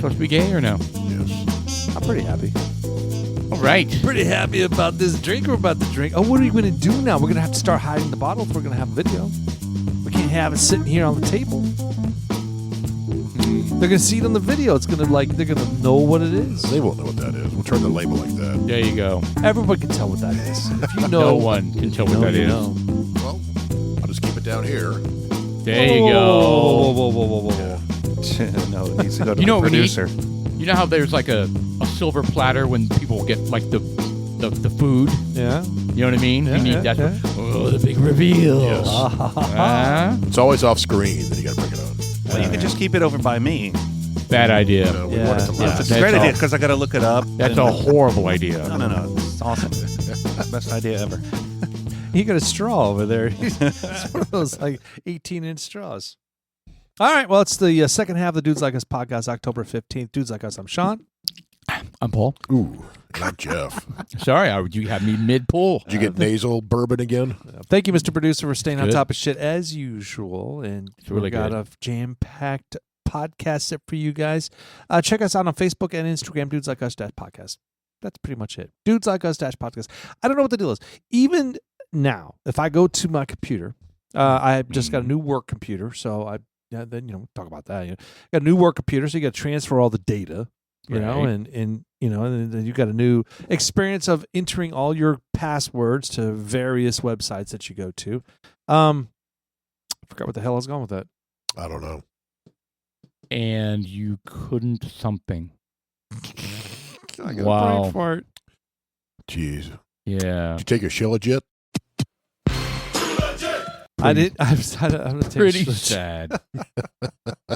supposed to be gay or no? Yes. I'm pretty happy. All right. Pretty happy about this drink we're about to drink. Oh, what are we going to do now? We're going to have to start hiding the bottle if we're going to have a video. We can't have it sitting here on the table. They're going to see it on the video. It's going to they're going to know what it is. They won't know what that is. We'll turn the label like that. There you go. Everyone can tell what that is. If you know, No one can tell what that is. Well, I'll just keep it down here. There you go. Whoa. No, it needs to go to You know the what we need? producer. You know how there's like a silver platter when people get like the food? Yeah. You know what I mean? Yeah, you need yeah, that. yeah. Oh, the big reveal. Yes. It's always off screen, then you got to bring it on. Well, you can just keep it over by me. Bad idea. No, we Yeah. want it to Yeah. last. It's a great idea because I got to look it up. That's and- a horrible idea. No. It's awesome. Best idea ever. You got a straw over there. It's one of those 18-inch straws. All right. Well, it's the second half of the Dudes Like Us podcast, October 15th. Dudes Like Us. I'm Sean. I'm Paul. Ooh, not Jeff. Sorry, you had me mid-pull. Did you get nasal bourbon again? Thank you, Mr. Producer, for staying on Good. top of shit as usual. And really we got good. a jam-packed podcast set for you guys. Check us out on Facebook and Instagram, Dudes Like Us podcast. That's pretty much it. Dudes Like Us podcast. I don't know what the deal is. Even now, if I go to my computer, I just got a new work computer, so then talk about that. Got a new work computer, so you got to transfer all the data. And then you got a new experience of entering all your passwords to various websites that you go to. I forgot what the hell I was going with that. I don't know. And you couldn't something. I got Wow. a brain fart. Jeez. Yeah. Did you take your Shilajit? I did. I'm gonna take Pretty a switch. sad.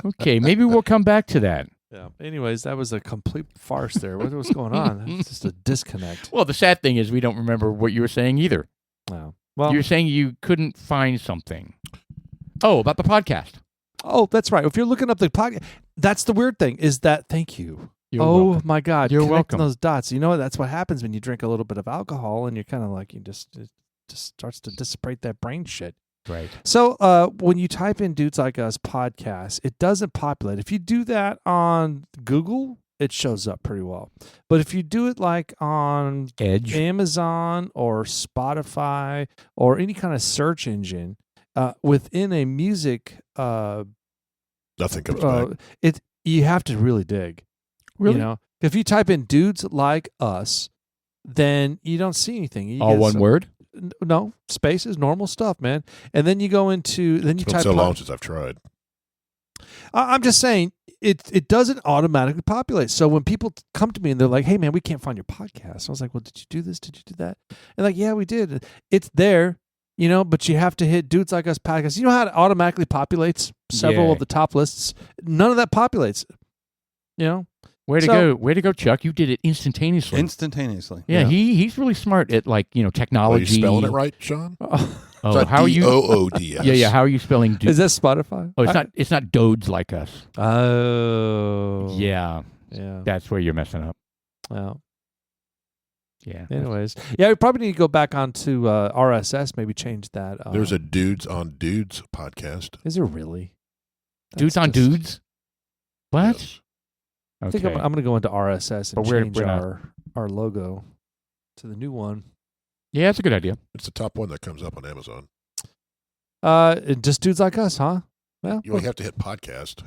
Okay, maybe we'll come back to that. Yeah. Anyways, that was a complete farce there. What was going on? It's just a disconnect. Well, the sad thing is we don't remember what you were saying either. Wow. Well, You were saying you couldn't find something. Oh, about the podcast. oh, that's right. If you're looking up the podcast, that's the weird thing. Is that? Thank you. You're oh welcome. my God! You're Connecting welcome. those dots. You know what? That's what happens when you drink a little bit of alcohol, and you're kind of like it just starts to dissipate that brain shit. Right. So when you type in Dudes Like Us podcast, it doesn't populate. If you do that on Google, it shows up pretty well. But if you do it like on Edge. Amazon or Spotify or any kind of search engine, within a music, Nothing comes back. you have to really dig. Really? You know, if you type in Dudes Like Us, then you don't see anything. You All get one some- word? No, spaces, normal stuff, man. And then you go into, then you It's been type. so long since I've tried. I'm just saying it doesn't automatically populate. So when people come to me and they're like, "Hey, man, we can't find your podcast," I was like, "Well, did you do this? Did you do that?" And like, "Yeah, we did." It's there, but you have to hit Dudes Like Us podcast. You know how it automatically populates several Yeah. of the top lists? None of that populates. Way to So- go. Way to go, Chuck. You did it instantaneously. Instantaneously. yeah, he's really smart at Are technology. you spelling it right, Sean? Oh, It's how are you? D-O-O-D-S. Yeah. How are you spelling dude? Is that Spotify? Oh, it's not Dodes Like Us. Oh. Yeah, Yeah. that's where you're messing up. Well, Yeah. anyways. Yeah, we probably need to go back onto RSS, maybe change that. There's a Dudes on Dudes podcast. Is there really? Dudes That's on just- Dudes? What? Yes. I think I'm going to go into RSS and But we're change not. our logo to the new one. Yeah, that's a good idea. It's the top one that comes up on Amazon. Just Dudes Like Us, huh? Well, You only have to hit podcast,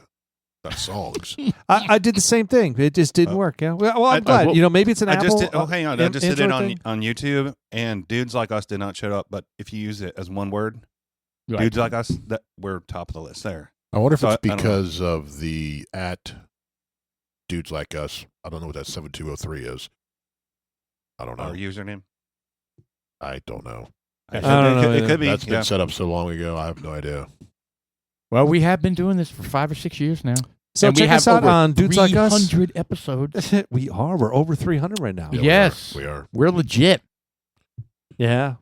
not songs. I did the same thing. It just didn't work. Yeah. Well, I'm I- glad. well, maybe it's an I Apple. just did, hang on. I just did it Android on thing? YouTube, and Dudes Like Us did not show up. But if you use it as one word, Right. Dudes Like Us, that we're top of the list there. I wonder if So it's I don't know. because of the at Dudes Like Us. I don't know what that 7203 is. I don't know. Our username. I don't know. It don't know, It could be. That's been yeah. set up so long ago. I have no idea. Well, we have been doing this for 5 or 6 years now. So And we check have us out over on Dudes Like Us. 300 episodes. We are. We're over 300 right now. Yeah, Yes. we are. We're legit. Yeah.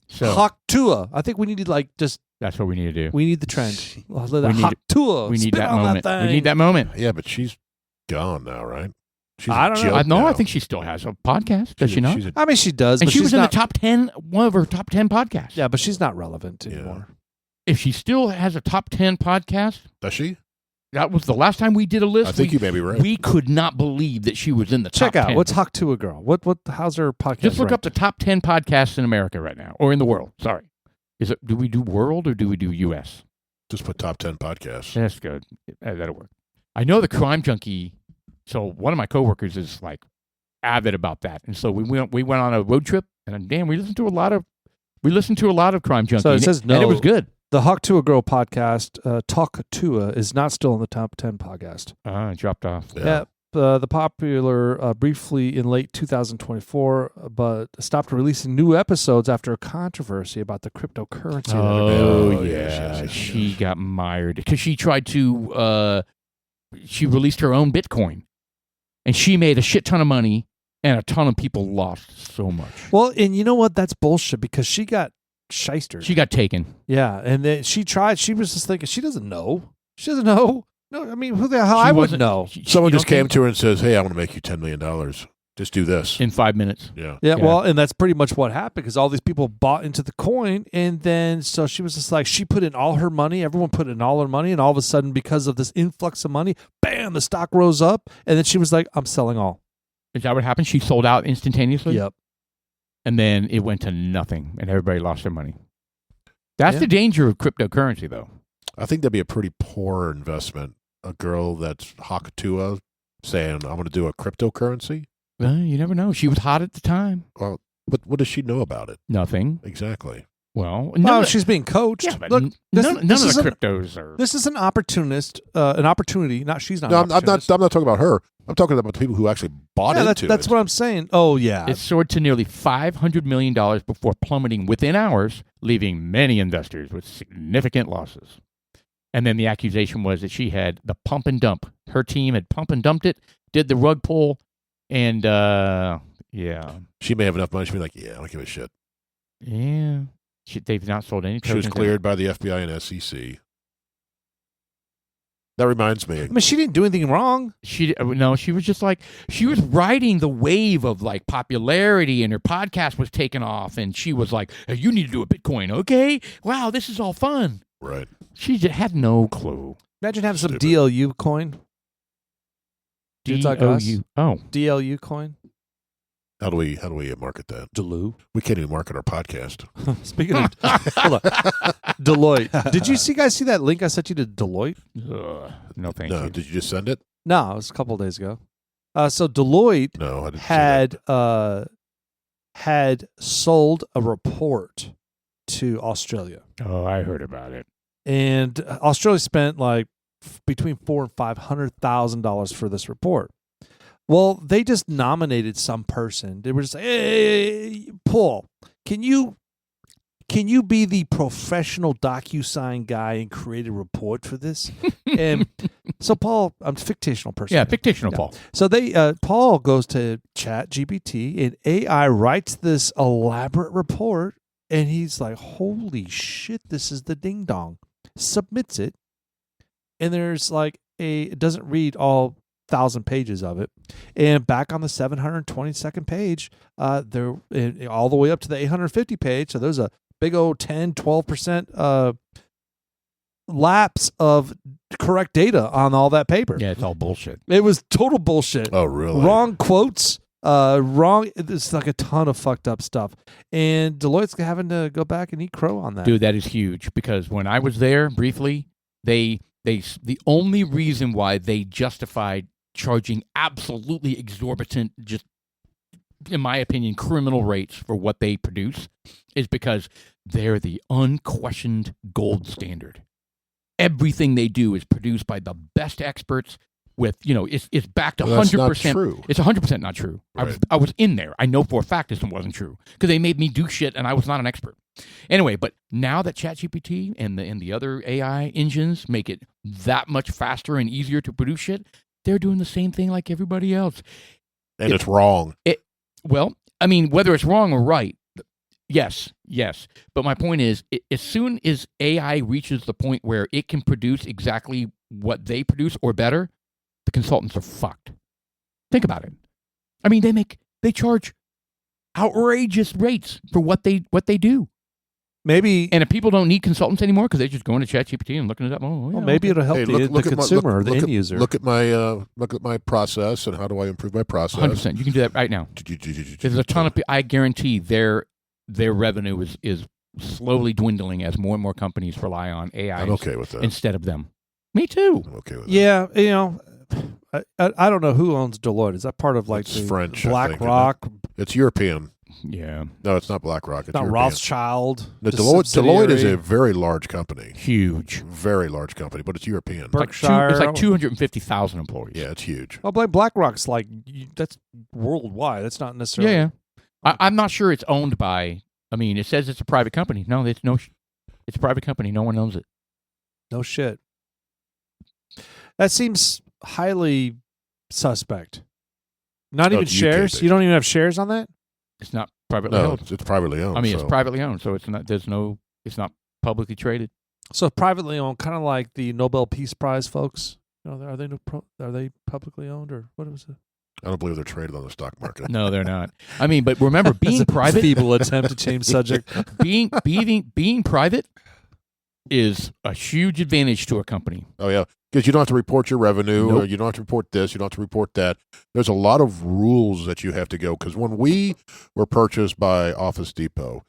So Haktua. I think we need to just that's what we need to do. we need the trend. Let the We need- Haktua. We need spit that on moment. That We thing. need that moment. Yeah, but she's gone now, right? She's I a don't know. joke I know. now. I think she still has a podcast. Does She's she a- not? she's a- I mean, she does, And but she she's was in not, the top 10, one of her top 10 podcasts. Yeah, but she's not relevant Yeah. anymore. If she still has a top 10 podcast, Does she? That was the last time we did a list. I think you may be right. We could not believe that she was in the top Check out 10. what's Hawk to a Girl. How's her podcast? Just look ranked? up the top 10 podcasts in America right now, or in the world. Sorry. Do we do world or do we do U.S.? Just put top 10 podcasts. That's good. That'll work. I know the Crime Junkie. So one of my coworkers is like avid about that, and so we went on a road trip, and damn, we listened to a lot of Crime Junkie. So it says no. and it was good. The Hawk to a Girl podcast, Talk Tua, is not still in the top 10 podcast. It dropped off. Yeah. The popular briefly in late 2024, but stopped releasing new episodes after a controversy about the cryptocurrency. Oh, yes, yeah. She got mired because she tried to, she released her own Bitcoin, and she made a shit ton of money, and a ton of people lost so much. Well, and you know what? That's bullshit because she got shystered. She got taken. Yeah, and then she tried. She was just thinking, she doesn't know. She doesn't know. No, I mean, who the hell? I wouldn't know. Someone just came to her and says, hey, I want to make you $10 million. Just do this. In 5 minutes. Yeah. Yeah, well, and that's pretty much what happened because all these people bought into the coin, and then so she was just like, she put in all her money, everyone put in all their money, and all of a sudden, because of this influx of money, bam, the stock rose up, and then she was like, I'm selling all. Is that what happened? She sold out instantaneously? Yep. And then it went to nothing, and everybody lost their money. That's the danger of cryptocurrency, though. I think that'd be a pretty poor investment. A girl that's Hakatua saying, I'm going to do a cryptocurrency. You never know. She was hot at the time. Well, but what does she know about it? Nothing. Exactly. Well, She's being coached. Yeah, but Look, none of the is cryptos are. This is an opportunist, an opportunity. Not she's not. No, an I'm not opportunist. talking about her. I'm talking about the people who actually bought into that's it. what I'm saying. Oh yeah, It soared to nearly $500 million before plummeting within hours, leaving many investors with significant losses. And then the accusation was that she had the pump and dump. Her team had pump and dumped it, did the rug pull, and yeah. She may have enough money. She'd be like, yeah, I don't give a shit. Yeah. They've not sold any She was tokens. cleared by the FBI and SEC. That reminds me. I mean, she didn't do anything wrong. She was just like, she was riding the wave of like popularity, and her podcast was taking off, and she was like, hey, you need to do a Bitcoin, okay? Wow, this is all fun. Right. She just had no clue. Imagine having some Stupid. DLU coin. Dudes like us. DOU. Oh. DLU coin. How do we market that? Delu. We can't even market our podcast. Speaking of, hold on. Deloitte. Did you guys see that link I sent you to Deloitte? No, thank No, you. did you just send it? No, it was a couple of days ago. So Deloitte No, I didn't see that. had sold a report to Australia, Oh, I heard about it. and Australia spent like between $400,000 and $500,000 for this report. Well, they just nominated some person. They were just like, "Hey, Paul, can you be the professional DocuSign guy and create a report for this?" And so Paul, I'm a fictional person. Yeah, fictional Yeah. Paul. So Paul goes to ChatGPT, and AI writes this elaborate report, and he's like, "Holy shit, this is the ding dong." Submits it, and there's like it doesn't read all 1,000 pages of it, and back on the 722nd page, there all the way up to the 850 page. So there's a big old 10-12% lapse of correct data on all that paper. Yeah, it's all bullshit. It was total bullshit. Oh, really? Wrong quotes. Wrong. It's like a ton of fucked up stuff, and Deloitte's having to go back and eat crow on that. Dude, that is huge because when I was there briefly, the only reason why they justified charging absolutely exorbitant, just in my opinion, criminal rates for what they produce is because they're the unquestioned gold standard. Everything they do is produced by the best experts with, it's backed 100%. That's not true. It's 100% not true. Right. I was in there. I know for a fact this wasn't true because they made me do shit and I was not an expert. Anyway, but now that ChatGPT and the other AI engines make it that much faster and easier to produce shit, they're doing the same thing like everybody else. And it's wrong. Well, I mean, whether it's wrong or right, yes. But my point is, as soon as AI reaches the point where it can produce exactly what they produce or better, the consultants are fucked. Think about it. I mean, they charge outrageous rates for what they do. maybe And if people don't need consultants anymore because they're just going to ChatGPT and looking it up, maybe it'll help Hey, the look at consumer or the look end at- user. Look at my process and how do I improve my process? 100%. You can do that right now. There's a ton of people. I guarantee their revenue is slowly dwindling as more and more companies rely on AI I'm okay with that. instead of them. Me too. I'm okay with that. Yeah, I don't know who owns Deloitte. Is that part of like It's the French, I think, BlackRock? It's European. Yeah. No, it's not BlackRock. It's Not European. Rothschild. No, the Deloitte is subsidiary. a very large company. Huge. Very large company, but it's European. Berkshire. It's like 250,000 employees. Yeah, it's huge. Well, BlackRock's like that's worldwide. That's not necessarily. Yeah. I'm not sure it's owned by. I mean, it says it's a private company. No, it's a private company. No one owns it. No shit. That seems highly suspect. Not No, even it's UK shares. based. You don't even have shares on that. It's not privately No, owned. it's privately owned. I mean, it's so- privately owned, so it's not. It's not publicly traded. So privately owned, kind of like the Nobel Peace Prize folks. Are they publicly owned or what was it? I don't believe they're traded on the stock market. No, they're not. I mean, but remember, being That's a private, feeble attempt to change subject. being private is a huge advantage to a company. Oh yeah, because you don't have to report your revenue. Nope. Or you don't have to report this. You don't have to report that. There's a lot of rules that you have to go. Because when we were purchased by Office Depot,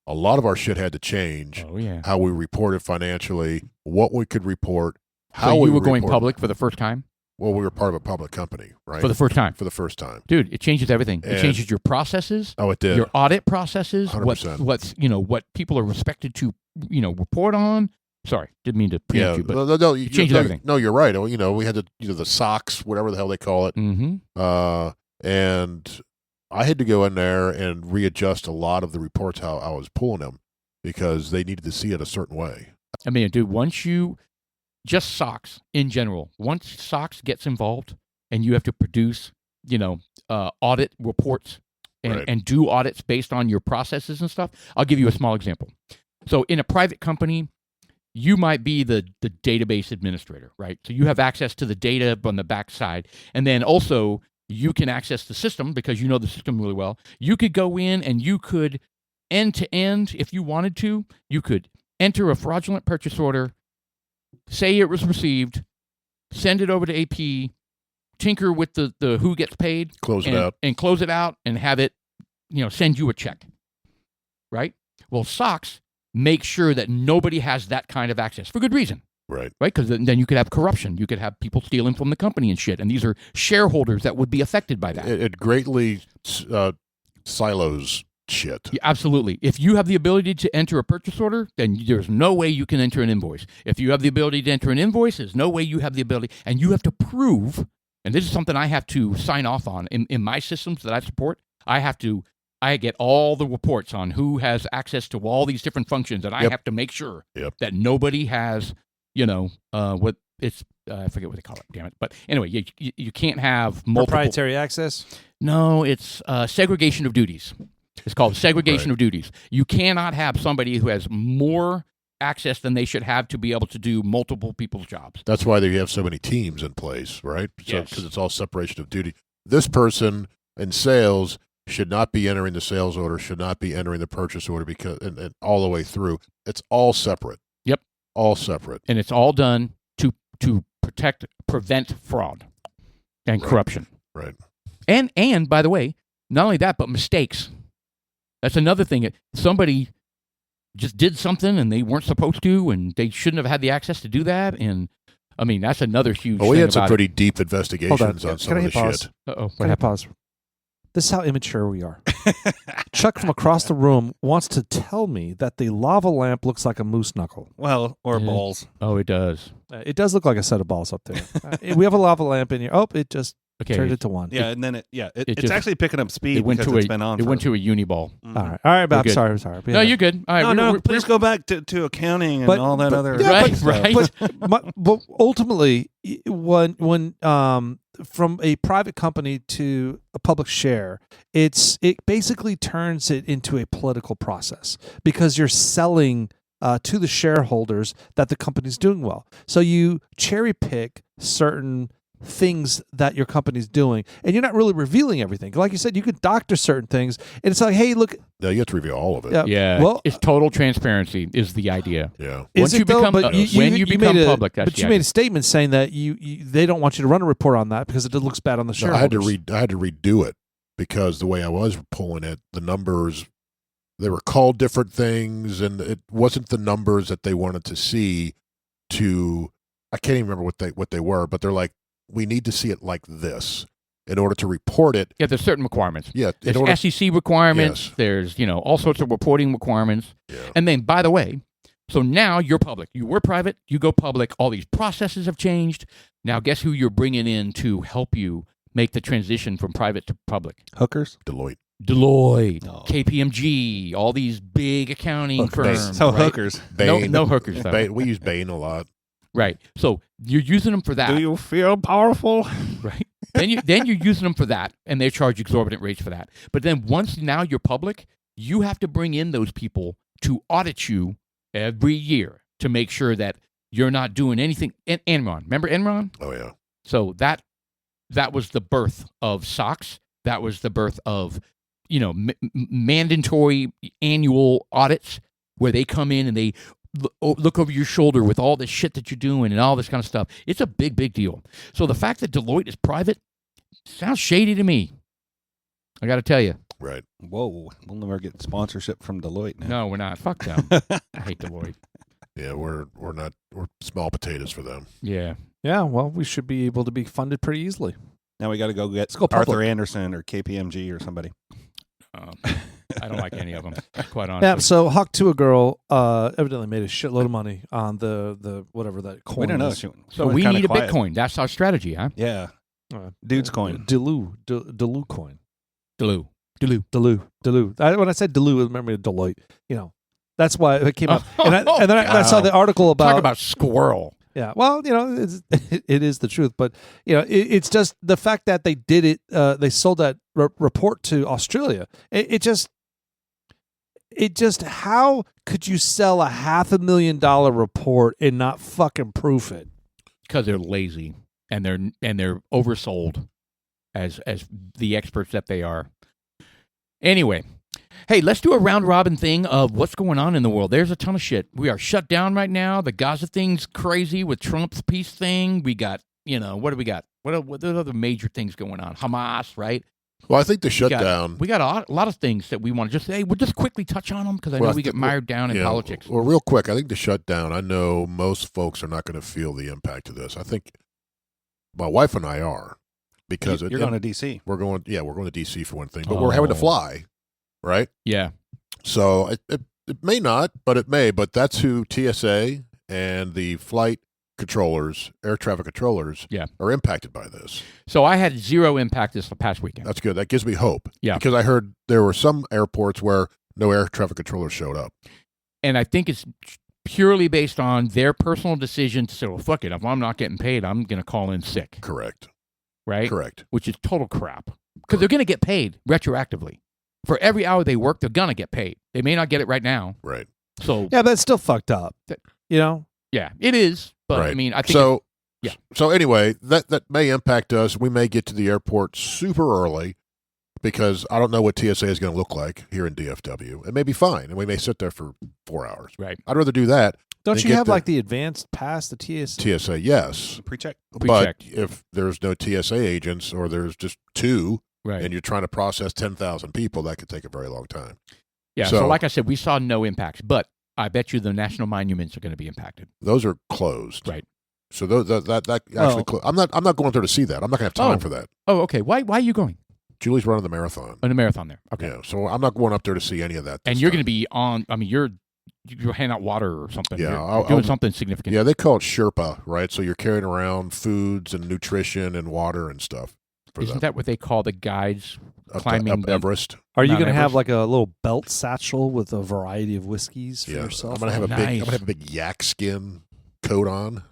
a lot of our shit had to change. Oh yeah. How we reported financially, what we could report, how So we you were going report- public for the first time? Well, we were part of a public company, right? For the first time. For the first time. Dude, it changes everything. It And- changes your processes, Oh, it did. your audit processes, 100%. what people are respected to, report on. Sorry, didn't mean to preempt Yeah, you, but no, it changes everything. No, you're right. We had the SOX, whatever the hell they call it, and I had to go in there and readjust a lot of the reports how I was pulling them because they needed to see it a certain way. I mean, dude, just SOX in general, once SOX gets involved and you have to produce, audit reports Right. and do audits based on your processes and stuff. I'll give you a small example. So in a private company, you might be the database administrator, right? So you have access to the data on the backside. And then also you can access the system because you know the system really well. You could go in and you could end to end, if you wanted to, you could enter a fraudulent purchase order, say it was received, send it over to AP, tinker with the who gets paid, Close it out. and close it out and have it, send you a check, right? Well, SOX make sure that nobody has that kind of access for good reason, Right. right? Because then you could have corruption. You could have people stealing from the company and shit. And these are shareholders that would be affected by that. It greatly silos shit. Yeah, absolutely. If you have the ability to enter a purchase order, then there's no way you can enter an invoice. If you have the ability to enter an invoice, there's no way you have the ability. And you have to prove, and this is something I have to sign off on in my systems that I support. I get all the reports on who has access to all these different functions, and I Yep. have to make sure Yep. that nobody has, what it's, I forget what they call it, damn it. But anyway, you can't have multiple. Proprietary access. No, it's segregation of duties. It's called segregation of duties. You cannot have somebody who has more access than they should have to be able to do multiple people's jobs. That's why they have so many teams in place, right? Yes. Because it's all separation of duty. This person in sales should not be entering the sales order, should not be entering the purchase order because and all the way through. It's all separate. Yep. All separate. And it's all done to prevent fraud and corruption. Right. And by the way, not only that, but mistakes. That's another thing. Somebody just did something and they weren't supposed to, and they shouldn't have had the access to do that. And I mean, that's another huge. Well, we thing had some about pretty deep investigations Hold on on. some Can of I the hit pause? shit. Uh-oh. Can I pause? This is how immature we are. Chuck from across the room wants to tell me that the lava lamp looks like a moose knuckle. Well, or Yeah. balls. Oh, it does. It does look like a set of balls up there. We have a lava lamp in here. Oh, it just Okay. turned it to one. Yeah, and then it's just- actually picking up speed It went because to it's a been on. it for- went to a uniball. Mhm. All right, but We're I'm good. sorry. But No, yeah. you're good. All right. No, please go back to accounting and But- all that but- other. yeah, Right, but- right. But ultimately, when from a private company to a public share, it basically turns it into a political process because you're selling to the shareholders that the company's doing well. So you cherry pick certain things that your company's doing, and you're not really revealing everything. Like you said, you could doctor certain things, and it's like, hey, look. No, you have to reveal all of it. Yeah. Well, it's total transparency is the idea. Yeah. Once you become when you become public, that's but you made a statement saying that you they don't want you to run a report on that because it looks bad on the No, shareholders. I had to redo it because the way I was pulling it, the numbers, they were called different things, and it wasn't the numbers that they wanted to see. I can't even remember what they were, but they're like, we need to see it like this in order to report it. Yeah, there's certain requirements. Yeah, there's SEC requirements. Yes. There's all sorts of reporting requirements. Yeah. And then, by the way, so now you're public. You were private. You go public. All these processes have changed. Now, guess who you're bringing in to help you make the transition from private to public? Hookers. Deloitte, No. KPMG, all these big accounting Hookers. firms. So right? hookers. Bain. No hookers, though. Bain, we use Bain a lot. Right. So you're using them for that. Do you feel powerful? Right. then you're using them for that, and they charge exorbitant rates for that. But then once now you're public, you have to bring in those people to audit you every year to make sure that you're not doing anything. Enron, remember Enron? Oh yeah. So that was the birth of SOX. That was the birth of mandatory annual audits where they come in and they look over your shoulder with all this shit that you're doing and all this kind of stuff. It's a big, big deal. So the fact that Deloitte is private sounds shady to me. I got to tell you. Right. Whoa, we'll never get sponsorship from Deloitte now. No, we're not. Fuck them. I hate Deloitte. Yeah, we're small potatoes for them. Yeah. Yeah, well, we should be able to be funded pretty easily. Now we got to go get go public. Arthur Anderson or KPMG or somebody. I don't like any of them, quite honestly. Yeah, so Hawk to a girl evidently made a shitload of money on the whatever that coin We don't know. is. So we need a Bitcoin. That's our strategy, huh? Yeah. Dude's coin. Delu coin. Delu. When I said Delu, remember Deloitte. That's why it came up. And then I saw the article about Talk about squirrel. Yeah, well, it is the truth, but it's just the fact that they did it. They sold that report to Australia. It just how could you sell a $500,000 report and not fucking proof it? Because they're lazy and they're oversold as the experts that they are. Anyway. Hey, let's do a round-robin thing of what's going on in the world. There's a ton of shit. We are shut down right now. The Gaza thing's crazy with Trump's peace thing. We got, what do we got? What are the major things going on? Hamas, right? Well, I think the shutdown. We got a lot of things that we want to we'll just quickly touch on them because I know we get mired down in politics. Well, real quick, I think the shutdown, I know most folks are not going to feel the impact of this. I think my wife and I are because you're going to D.C. We're going to D.C. for one thing, but we're having to fly. Right? Yeah. So it may not, but it may. But that's who TSA and the flight controllers, air traffic controllers, are impacted by this. So I had zero impact this past weekend. That's good. That gives me hope. Yeah. Because I heard there were some airports where no air traffic controllers showed up. And I think it's purely based on their personal decision to say, well, fuck it. If I'm not getting paid, I'm going to call in sick. Correct. Right? Correct. Which is total crap. Because they're going to get paid retroactively. For every hour they work, they're going to get paid. They may not get it right now. Right. So yeah, but it's still fucked up. Yeah, it is. But right. I mean, I think so. Yeah. So anyway, that may impact us. We may get to the airport super early because I don't know what TSA is going to look like here in DFW. It may be fine, and we may sit there for 4 hours. Right. I'd rather do that. Don't you have like the advanced pass, the TSA? TSA, yes. Pre-check. But if there's no TSA agents or there's just two, right, and you're trying to process 10,000 people, that could take a very long time. Yeah, so like I said, we saw no impacts, but I bet you the national monuments are going to be impacted. Those are closed. Right. So that actually I'm not going there to see that. I'm not going to have time for that. Oh, okay. Why are you going? Julie's running the marathon. Oh, the marathon there. Okay. Yeah, so I'm not going up there to see any of that. And you're going to be on, you're handing out water or something. Yeah. You're doing something significant. Yeah, they call it Sherpa, right? So you're carrying around foods and nutrition and water and stuff. Isn't that what they call the guides climbing up Everest? Are you going to have like a little belt satchel with a variety of whiskeys for yourself? I'm going to have a big yak skin coat on.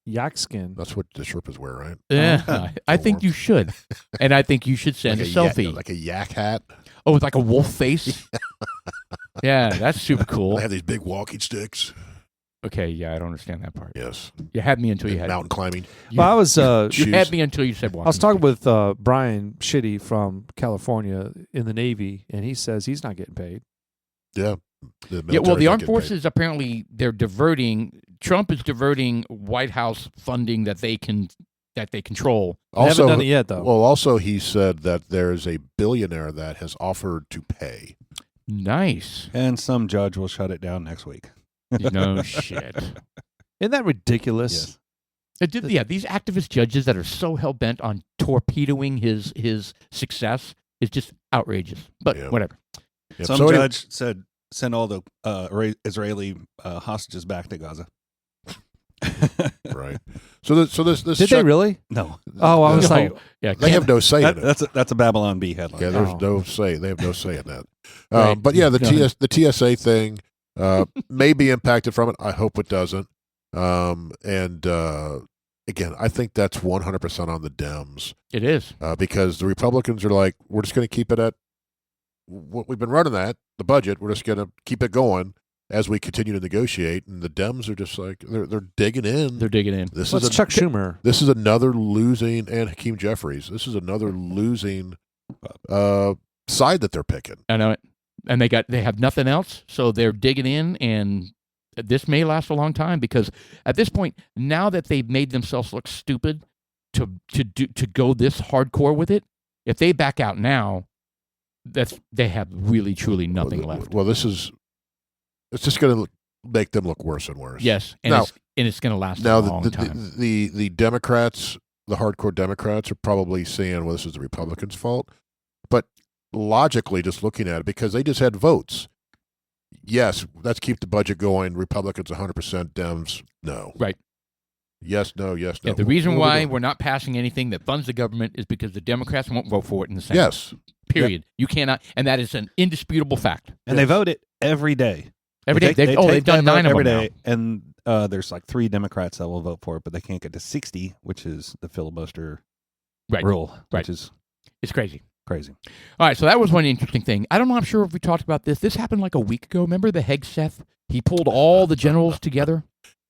Yak skin. That's what the Sherpas wear, right? Yeah, I think you should, and I think you should send like a selfie, like a yak hat. Oh, with like a wolf face. Yeah, that's super cool. They have these big walking sticks. Okay, yeah, I don't understand that part. Yes. You had me until you had Mountain climbing. You, Well, I was you shoes. had me until you said walking. I was talking with Brian Shitty from California in the Navy, and he says he's not getting paid. Yeah. Yeah, well, the armed forces apparently Trump is diverting White House funding that they control. They haven't done it yet, though. Well, also he said that there's a billionaire that has offered to pay. Nice. And some judge will shut it down next week. No shit. Isn't that ridiculous? Yeah, these activist judges that are so hell bent on torpedoing his success is just outrageous. But Yeah. whatever. Yep. Some So judge said send all the Israeli hostages back to Gaza. Right. So this Did they really? No, Oh, I was No. like, Yeah, they have no say in it. that's a Babylon Bee headline. Yeah, there's Oh. no say. They have no say in that. Right. But yeah, the Go ahead. the TSA thing may be impacted from it. I hope it doesn't. Again, I think that's 100% on the Dems it is. because the Republicans are like, we're just going to keep it at what we've been running at, the budget. We're just going to keep it going as we continue to negotiate. And the Dems are just like, they're digging in. They're digging in. This what's is Chuck Schumer? This is another losing, and Hakeem Jeffries. This is another losing side that they're picking. I know it. And they have nothing else, so they're digging in, and this may last a long time because at this point, now that they've made themselves look stupid to go this hardcore with it, if they back out now, they have really truly nothing left. Well, it's just going to make them look worse and worse. Yes, and Now- it's going to last Now a long time. the Democrats, the hardcore Democrats, are probably saying, "Well, this is the Republicans' fault," but logically, just looking at it, because they just had votes. Yes, let's keep the budget going. Republicans 100%, Dems no. Right. Yes, no. Yes, no. Yeah, the reason What are we why doing? we're not passing anything that funds the government is because the Democrats won't vote for it in the Senate. Yes. Period. You cannot, and that is an indisputable fact. And they vote it every day. Every day, they've take done that 9 vote of every them day, and there's like 3 Democrats that will vote for it, but they can't get to 60, which is the filibuster Right. rule, Right. which is It's crazy. crazy. All right, so that was one interesting thing. I don't know. I'm sure if we talked about this. This happened like a week ago. Remember the Hegseth? He pulled all the generals together.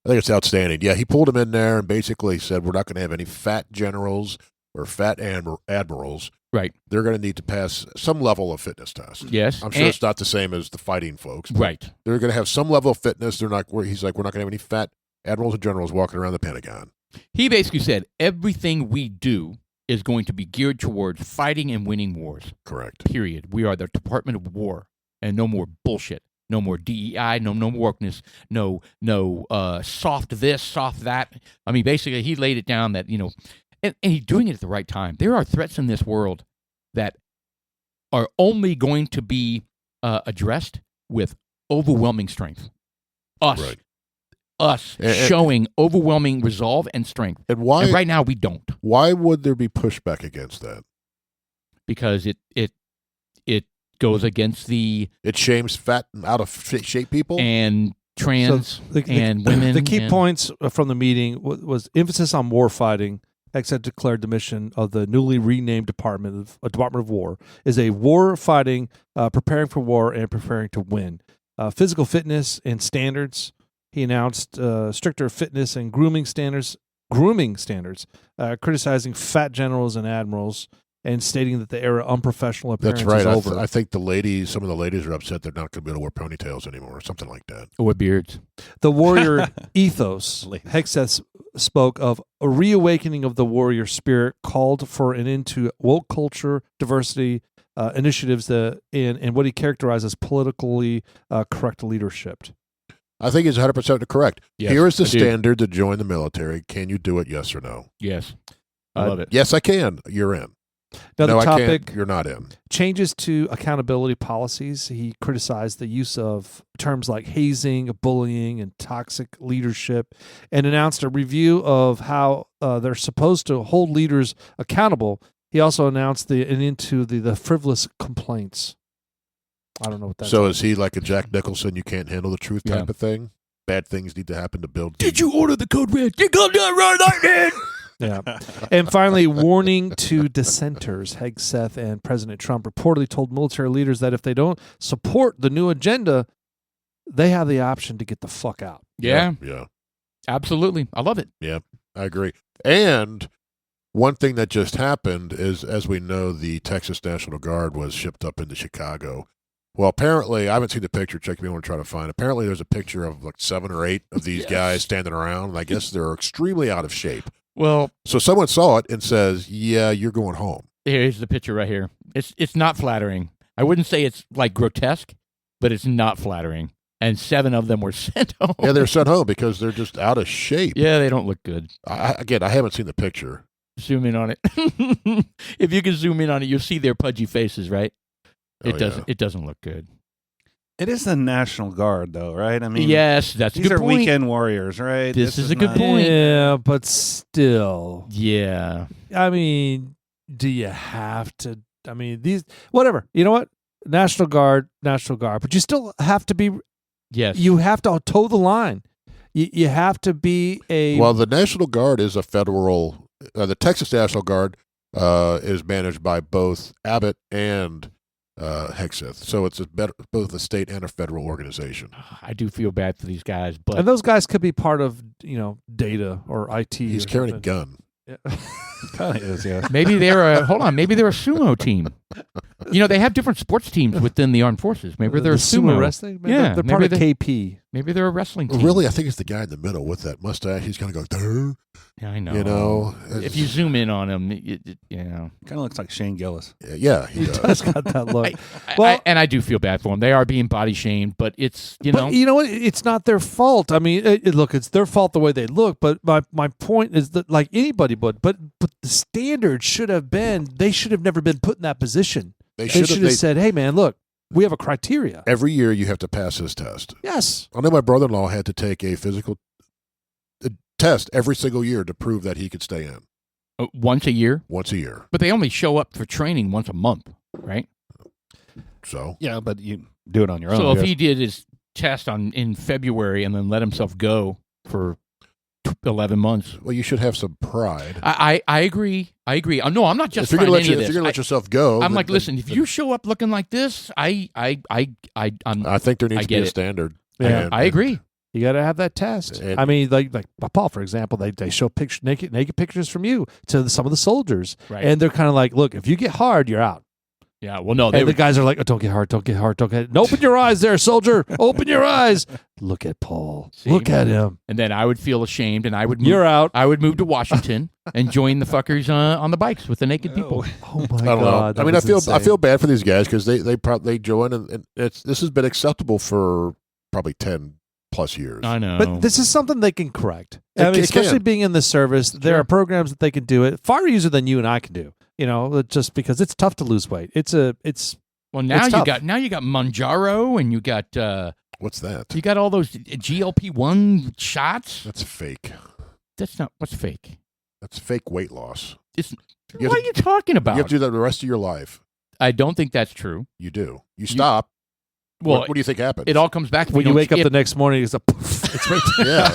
I think it's outstanding. Yeah, he pulled them in there and basically said, we're not going to have any fat generals or fat admirals. Right. They're going to need to pass some level of fitness test. Yes. I'm sure it's not the same as the fighting folks. But Right. They're going to have some level of fitness. They're not. He's like, we're not going to have any fat admirals and generals walking around the Pentagon. He basically said everything we do is going to be geared towards fighting and winning wars. Correct. Period. We are the Department of War, and no more bullshit. No more DEI. No wokeness. No soft this, soft that. I mean, basically, he laid it down that and he's doing it at the right time. There are threats in this world that are only going to be addressed with overwhelming strength. Right. Us And- showing overwhelming resolve and strength. And why? And right now we don't, Why would there be pushback against that? because it goes against the It shames fat and out of shape people. and trans the women. The key and- points from the meeting was emphasis on war fighting. Hegseth declared the mission of the newly renamed Department of War is a war fighting, preparing for war, and preparing to win. Physical fitness and standards. He announced stricter fitness and grooming standards, criticizing fat generals and admirals, and stating that the era of unprofessional appearance That's right. is over. I think some of the ladies are upset they're not going to be able to wear ponytails anymore or something like that. Or beards. The warrior ethos. Ladies. Hegseth spoke of a reawakening of the warrior spirit, called for an end to woke culture, diversity initiatives, and what he characterized as politically correct leadership. I think he's 100% correct. Yes, Here is the I do. standard to join the military. Can you do it? Yes or no? Yes. I love it. Yes, I can. You're in. Another no, I topic, can't. You're not in. changes to accountability policies. He criticized the use of terms like hazing, bullying, and toxic leadership, and announced a review of how they're supposed to hold leaders accountable. He also announced an end to the frivolous complaints. I don't know what that So is. is he like a Jack Nicholson, you can't handle the truth Yeah. type of thing? Bad things need to happen to build. Did you order the code red? You got that right, I did. Yeah. And finally, warning to dissenters. Hegseth and President Trump reportedly told military leaders that if they don't support the new agenda, they have the option to get the fuck out. Yeah, Yeah. absolutely. I love it. I agree. And one thing that just happened is, as we know, the Texas National Guard was shipped up into Chicago. Well, apparently, I haven't seen the picture. Check me. I want to try to find. Apparently, there's a picture of like 7 or 8 of these guys standing around, and I guess they're extremely out of shape. Well, So someone saw it and says, "Yeah, you're going home." here's the picture right here. It's not flattering. I wouldn't say it's like grotesque, but it's not flattering. And 7 of them were sent home. Yeah, they're sent home because they're just out of shape. Yeah, they don't look good. Again, I haven't seen the picture. Zoom in on it. If you can zoom in on it, you'll see their pudgy faces, right? Oh, It doesn't look good. It is the National Guard, though, right? I mean, Yes, that's a these good are point. weekend warriors, right? This is a good not- point. Yeah, but still, Yeah. I mean, do you have to? I mean, these whatever. You know what? National Guard, but you still have to be. Yes. You have to toe the line. You have to be a. Well, the National Guard is a federal. The Texas National Guard is managed by both Abbott and Hegseth, so it's both a state and a federal organization. I do feel bad for these guys, but and those guys could be part of data or IT. He's or carrying a something. gun. Yeah. Kind of is, yeah. maybe they're a maybe they're a sumo team. They have different sports teams within the armed forces. Maybe they're a The sumo. wrestling. Maybe Yeah, they're maybe part of KP. Maybe they're a wrestling team. Really, I think it's the guy in the middle with that mustache. He's going to go, "Duh," Yeah, I know. you know. If you zoom in on him, Kind of looks like Shane Gillis. Yeah, he He does. does got that look. Well, and I do feel bad for them. They are being body shamed, but it's But you know what? It's not their fault. I mean, look, it's their fault the way they look. But my point is that like anybody would, but the standard should have been they should have never been put in that position. They should have said, "Hey, man, look, we have a criteria." Every year you have to pass this test. Yes. I know my brother-in-law had to take a physical test every single year to prove that he could stay in once a year, once a year. but they only show up for training once a month, right? So Yeah, but you do it on your own. So if yeah. he did his test in February and then let himself go for 11 months, well, you should have some pride. I agree. No, I'm not If just you're trying going any of to this. let yourself go, I'm then- like, then- listen, if then you show up looking like this, I'm I think there needs I to be get a it. standard. Yeah, And- I agree. You got to have that test. And- I mean, like Paul, for example, they show naked pictures from you to some of the soldiers, Right. and they're kind of like, "Look, if you get hard, you're out." Yeah. Well, no, they And the guys are like, "Oh, don't get hard, don't get hard, don't get." Open your eyes, there, soldier. Open your eyes. Look at Paul. See? Look at him. and then I would feel ashamed, and I would You're out. I would move to Washington and join the fuckers on the bikes with the naked people. Oh my I don't God. know. I mean, I feel bad for these guys because they join and this has been acceptable for probably 10 plus years. I know. But this is something they can correct. It- I mean, it especially can. being in the service, there Sure. are programs that they can do it far easier than you and I can do. Just because it's tough to lose weight. well, now it's you tough. got Manjaro, and you got What's that? you got all those GLP-1 shots. That's fake. That's not what's fake. That's fake weight loss. It's, You have what to- are you talking about? You have to do that the rest of your life. I don't think that's true. You do. You stop. Well, what do you think happens? it all comes back if when you don't- wake up if- the next morning, it's a poof. It's right there. Yeah.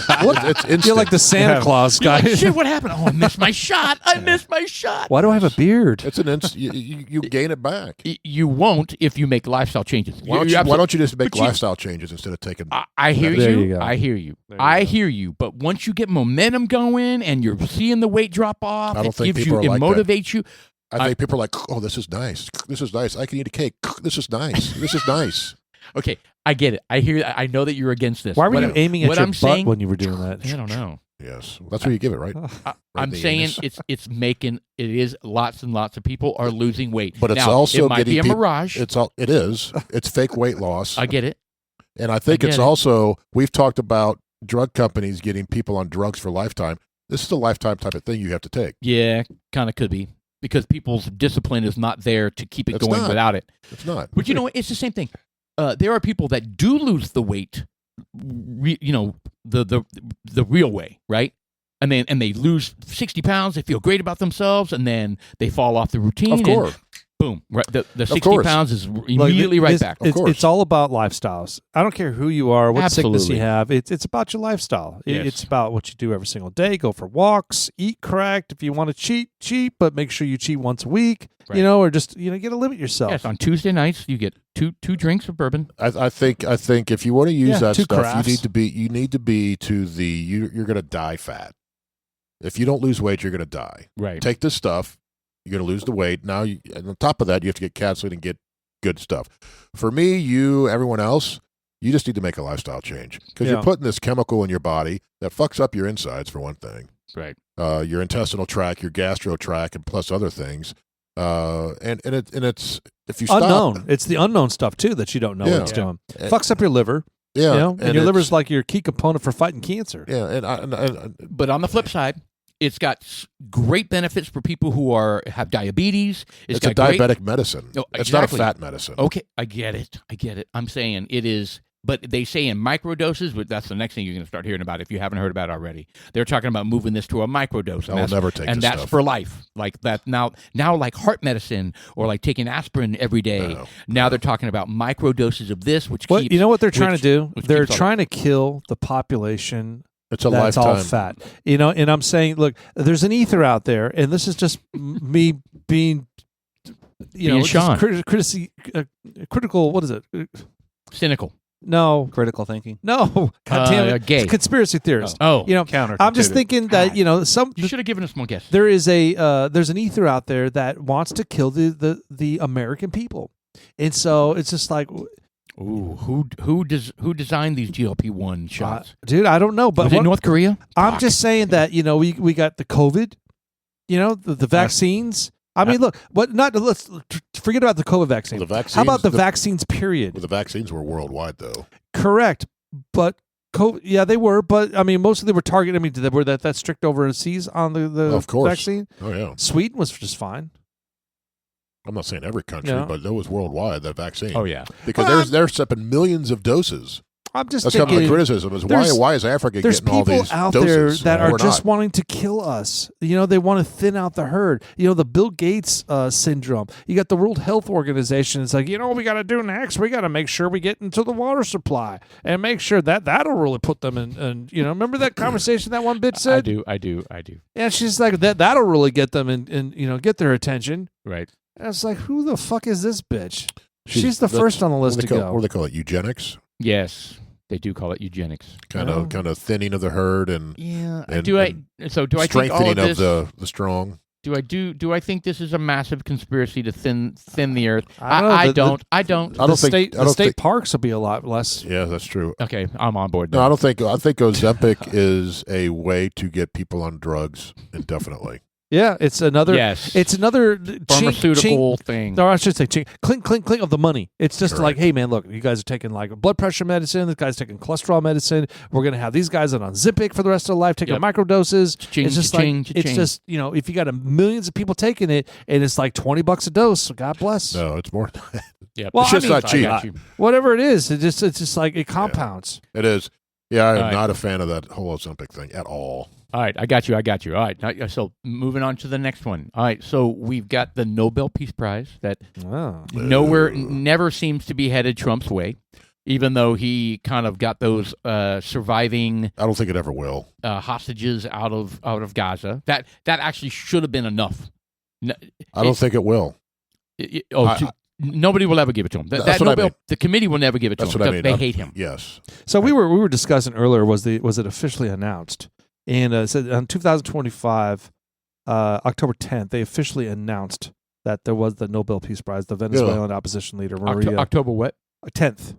It's instant. You're like the Santa Claus You're guy. like, shit, what happened? Oh, I missed my shot. I missed my shot. Why do I have a beard? It's an instant. You gain it back. You won't if you make lifestyle changes. Why don't You're why don't you just make but you- lifestyle changes instead of taking? I hear There you. you go. I hear you. There you I go. hear you. But once you get momentum going and you're seeing the weight drop off, I don't it think gives people you, are it like that. motivates you. I think people are like, oh, this is nice. This is nice. I can eat a cake. This is nice. This is nice. Okay, I get it. I hear. I know that you're against this. Why were What you I'm- aiming at what your I'm butt saying- when you were doing that? I don't know. Yes, that's where you give it, right? I'm the saying anus. it's making it is lots and lots of people are losing weight. But it's Now, also it might be getting a mirage. It is. It's fake weight loss, I get it. and I think I it's get it. also. We've talked about drug companies getting people on drugs for lifetime. This is a lifetime type of thing you have to take. Yeah, kind of could be because people's discipline is not there to keep it It's going not. without it. It's not. But you know what? It's the same thing. There are people that do lose the weight, the real way, right? And they lose 60 pounds. They feel great about themselves, and then they fall off the routine. Of course. boom. Right, the 60 course. pounds is immediately right back. Of course. It's all about lifestyles. I don't care who you are, what sickness Absolutely. you have. It's about your lifestyle. Yes. It's about what you do every single day. Go for walks, eat correct. If you want to cheat, but make sure you cheat once a week. Right. Or just get to limit yourself. Yes, on Tuesday nights you get two drinks of bourbon. I think if you want to use that 2 stuff, crafts. you need to be to the you're going to die fat. If you don't lose weight, you're going to die. Right. Take this stuff, you're going to lose the weight. Now, and on top of that, you have to get capsules and get good stuff. For me, everyone else, you just need to make a lifestyle change because you're putting this chemical in your body that fucks up your insides for one thing. Right. Your intestinal tract, your gastro tract, and plus other things. And it's if you stop, unknown. It's the unknown stuff too that you don't know what it's doing. Fucks up your liver. Yeah, and your liver's like your key component for fighting cancer. Yeah, But on the flip side, it's got great benefits for people who have diabetes. It's got a diabetic medicine. Oh, It's not a exactly. fat medicine. Okay, I get it. I'm saying it is, but they say in microdoses, but that's the next thing you're going to start hearing about if you haven't heard about it already. They're talking about moving this to a microdose. I will never take and this that's stuff. for life. Like that now like heart medicine or like taking aspirin every day. No. Now they're talking about microdoses of this, which Well, keeps, you know what they're trying to do? which They're keeps all trying to kill the population It's a that's lifetime. all fat. And I'm saying, look, there's an ether out there, and this is just me being, Being Sean. critical. What is it? cynical. No, Critical thinking. no. God damn it. Gay. It's a conspiracy theorist. Oh, Counter. I'm just thinking that you should have given us more guesses. there's an ether out there that wants to kill the American people, and so it's just like, Ooh, who designed these GLP-1 shots? dude, I don't know, but Was it North Korea? I'm Fuck. just saying that we got the COVID, the vaccines. I mean, look, let's forget about the COVID vaccine. The vaccines, How about the vaccines? Period. Well, the vaccines were worldwide, though. Correct, but COVID, yeah, they were, but I mean, mostly they were targeted. I mean, they were that strict overseas on the Of course. vaccine. Oh yeah. Sweden was just fine. I'm not saying every country, Yeah. but that was worldwide. That vaccine. Oh yeah. Because Well, they're shipping millions of doses. I'm just That's kind of the thinking. criticism is there's- why is Africa There's getting all people these out doses? there that are We're just not. wanting to kill us. They want to thin out the herd. The Bill Gates syndrome. You got the World Health Organization. It's like, we got to do next. We got to make sure we get into the water supply and make sure that'll really put them in. And remember that conversation that one bitch said? I do. Yeah, she's like that'll really get them and get their attention. Right. And it's like, who the fuck is this bitch? She's the first on the list to What do go. they call it? Eugenics? Yes, they do call it eugenics. Kind Oh. of thinning of the herd and Yeah. And- do I think all strengthening of this? of the strong. Do I think this is a massive conspiracy to thin the earth? I don't know. I The- don't. I don't. I don't the think- state, I don't the state think- parks will be a lot less. Yeah, that's true. Okay, I'm on board. No, Now. I think Ozempic is a way to get people on drugs indefinitely. Yeah, it's another. Yes. It's another chink, Pharmaceutical thing. No, I should say chink, clink, clink, clink of the money. It's just like, Correct. hey, man, look, you guys are taking like blood pressure medicine. This guy's taking cholesterol medicine. We're going to have these guys on Ozempic for the rest of their life, taking Yep. microdoses. Cha-ching, It's just cha-ching, like, it's cha-ching. just, if you got millions of people taking it and it's like $20 a dose, God bless. No, it's more. Yeah. Well, It's just not I cheap. got you. Whatever it is, it's just like it compounds. It is. Yeah, I am All right. not a fan of that whole Ozempic thing at all. All right, I got you. All right, now, so moving on to the next one. All right, so we've got the Nobel Peace Prize that Oh. never seems to be headed Trump's way, even though he kind of got those surviving I don't think it ever will. hostages out of Gaza. That actually should have been enough. I don't think it will. Nobody will ever give it to him. That's what I mean. The committee will never give it to That's him. what I mean. They hate him. Yes. So we were discussing earlier, was it officially announced? And it said on 2025, October 10th, they officially announced that there was the Nobel Peace Prize, the Venezuelan opposition leader, Maria. October what? 10th.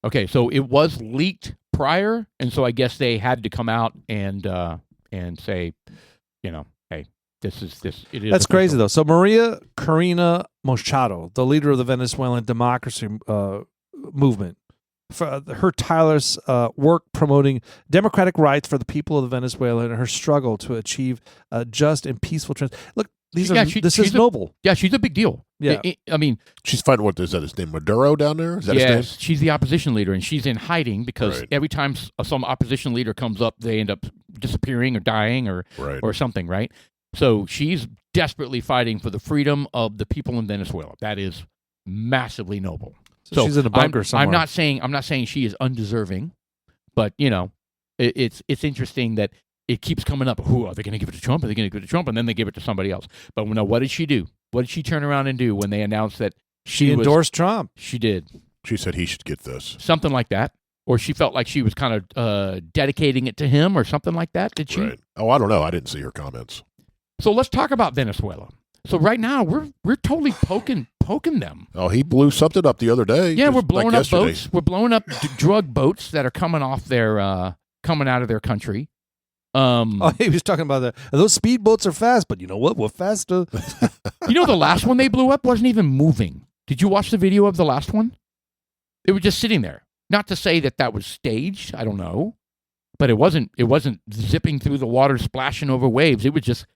Okay, so it was leaked prior, and so I guess they had to come out and say, hey, this is. It is. That's official. crazy, though. So Maria Corina Machado, the leader of the Venezuelan democracy movement, for her tireless work promoting democratic rights for the people of Venezuela and her struggle to achieve just and peaceful Look, this is she's noble. Yeah, she's a big deal. Yeah. I mean, She's fighting, what is that, his name? Maduro down there? Is that his name? yes, she's the opposition leader, and she's in hiding because Right. every time some opposition leader comes up, they end up disappearing or dying or Right. something, right? So she's desperately fighting for the freedom of the people in Venezuela. That is massively noble. So she's in a bunker somewhere. I'm not saying she is undeserving, but it's interesting that it keeps coming up. Who are they going to give it to Trump? Are they going to give it to Trump? And then they give it to somebody else. But what did she do? What did she turn around and do when they announced that she endorsed Trump? She did. She said he should get this. Something like that. Or she felt like she was kind of dedicating it to him or something like that. Did she? Right. Oh, I don't know. I didn't see her comments. So let's talk about Venezuela. So right now we're totally poking them. Oh, he blew something up the other day. Yeah, we're blowing up yesterday. boats. We're blowing up drug boats that are coming out of their country. He was talking about those speedboats are fast, but you know what? We're faster. The last one they blew up wasn't even moving. Did you watch the video of the last one? It was just sitting there. Not to say that was staged. I don't know, but it wasn't zipping through the water, splashing over waves. It was just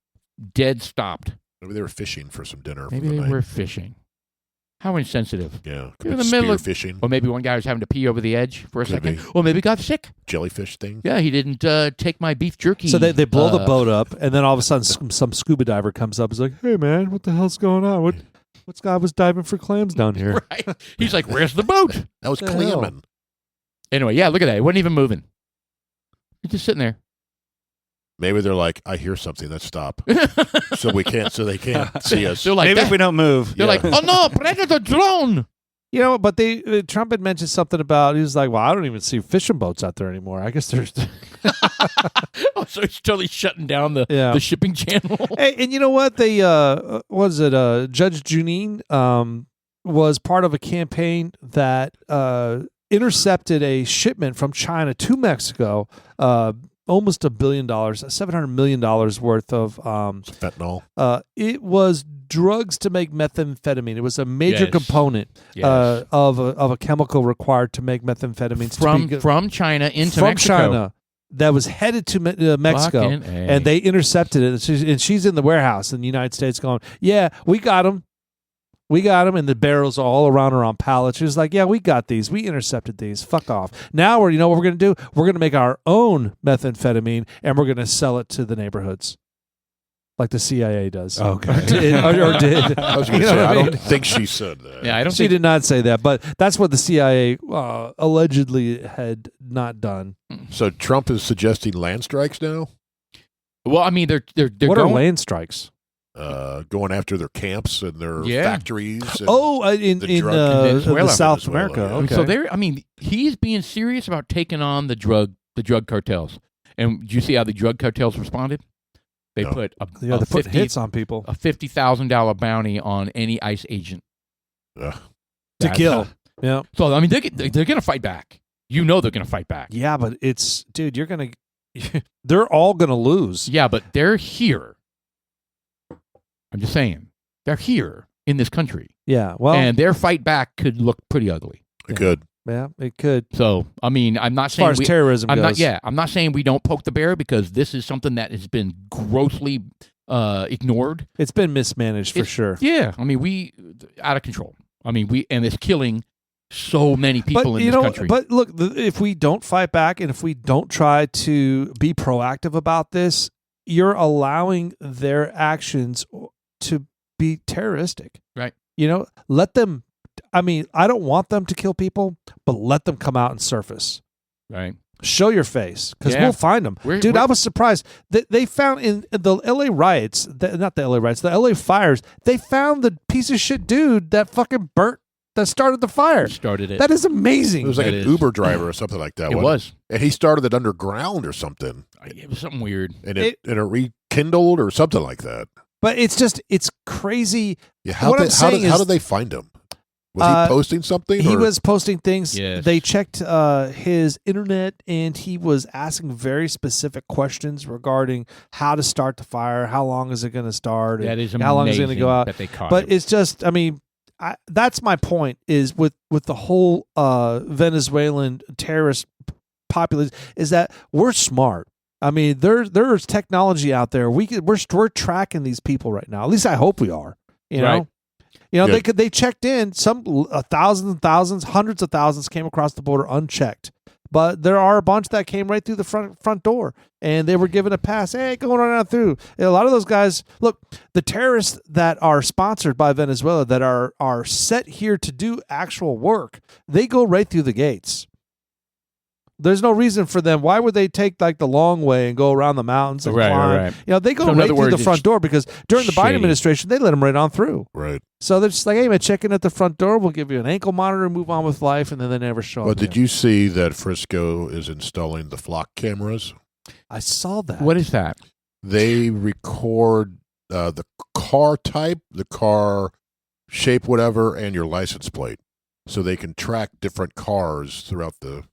dead stopped. Maybe they were fishing for some dinner. Maybe for the they night. were fishing. How insensitive. Yeah. In the middle of fishing. Or maybe one guy was having to pee over the edge for a Could second. be. Or maybe got sick. Jellyfish thing. Yeah, he didn't take my beef jerky. So they blow the boat up, and then all of a sudden some scuba diver comes up. He's like, "Hey man, what the hell's going on? What's guy was diving for clams down here?" Right. He's like, "Where's the boat?" That was The hell? clamming. Anyway, yeah, look at that. It wasn't even moving. He's just sitting there. Maybe they're like, I hear something. Let's stop. So they can't see us. They're like, Maybe if we don't move. they're like, "Oh no, predator drone!" But Trump had mentioned something about. He was like, "Well, I don't even see fishing boats out there anymore. I guess there's." Oh, so he's totally shutting down the Yeah. shipping channel. Hey, and you know what? They Judge Junine was part of a campaign that intercepted a shipment from China to Mexico, almost $1 billion, $700 million worth of Fentanyl. it was drugs to make methamphetamine. It was a major Yes. component Yes. of a chemical required to make methamphetamines from China into from Mexico. China that was headed to Mexico. Fucking A. And they intercepted it. And she's in the warehouse in the United States going, "Yeah, we got them. We got them." And the barrels are all around her on pallets. She's like, "Yeah, we got these. We intercepted these. Fuck off." Now what we're going to do? We're going to make our own methamphetamine and we're going to sell it to the neighborhoods. Like the CIA does. Okay. Or did. I was going to You know say, what I I mean? don't think she said that. Yeah, I don't She think did not say that, but that's what the CIA allegedly had not done. So Trump is suggesting land strikes now, Well, I mean, they're What are going. land strikes? going after their camps and their Yeah. factories. And In the drug- Venezuela. South Venezuela, America. yeah. Okay. So he's being serious about taking on the drug cartels. And did you see how the drug cartels responded? They No. put they put hits on people a $50,000 bounty on any ICE agent Ugh. to That's kill. how- Yeah. So I mean, they're going to fight back. You know they're going to fight back. Yeah, but dude, you're going to, they're all going to lose. Yeah, but they're here. I'm just saying, they're here in this country, Yeah. Well, and their fight back could look pretty ugly. Good. yeah, it could. So I mean, I'm not As saying far as terrorism I'm goes. not. Yeah, I'm not saying we don't poke the bear because this is something that has been grossly ignored. It's been mismanaged for It's- sure. Yeah, I mean, we out of control. I mean, and it's killing so many people in this country. But look, if we don't fight back and if we don't try to be proactive about this, you're allowing their actions to be terroristic. Right. Let them. I mean, I don't want them to kill people, but let them come out and surface. Right. Show your face because Yeah. we'll find them. We're- Dude, we're- I was surprised that they found in the LA riots, not the LA riots, the LA fires, they found the piece of shit dude that fucking that started the fire. Started it. That is amazing. It was like That an is. Uber driver or something like that. It wasn't was. And he started it underground or something. It was something weird. And it rekindled or something like that. But it's crazy. Yeah. How What did, I'm how, saying did, how is- did they find him? Was he posting something? He or- was posting things. Yes. They checked his internet, and he was asking very specific questions regarding how to start the fire, how long is it going to start, and That is amazing. how long is it going to go out. That they caught But him. it's just, I mean, that's my point. Is with the whole Venezuelan terrorist populace is that we're smart. I mean, there's technology out there. We're tracking these people right now. At least I hope we are. You know. Right. They checked in. Some thousands, hundreds of thousands came across the border unchecked. but there are a bunch that came right through the front door, and they were given a pass. Hey, going on out through. And a lot of those guys, look, the terrorists that are sponsored by Venezuela that are set here to do actual work, they go right through the gates. There's no reason for them. Why would they take like the long way and go around the mountains and climb? Right. You know, they go So in right other through the words, front door because during the Biden shady. administration, they let them right on through. Right. So they're just like, hey, man, check in at the front door. We'll give you an ankle monitor, move on with life, and then they never show Well, up. did you see that Frisco is installing the flock cameras? I saw that. What is that? They record the car type, the car shape, whatever, and your license plate. So they can track different cars throughout the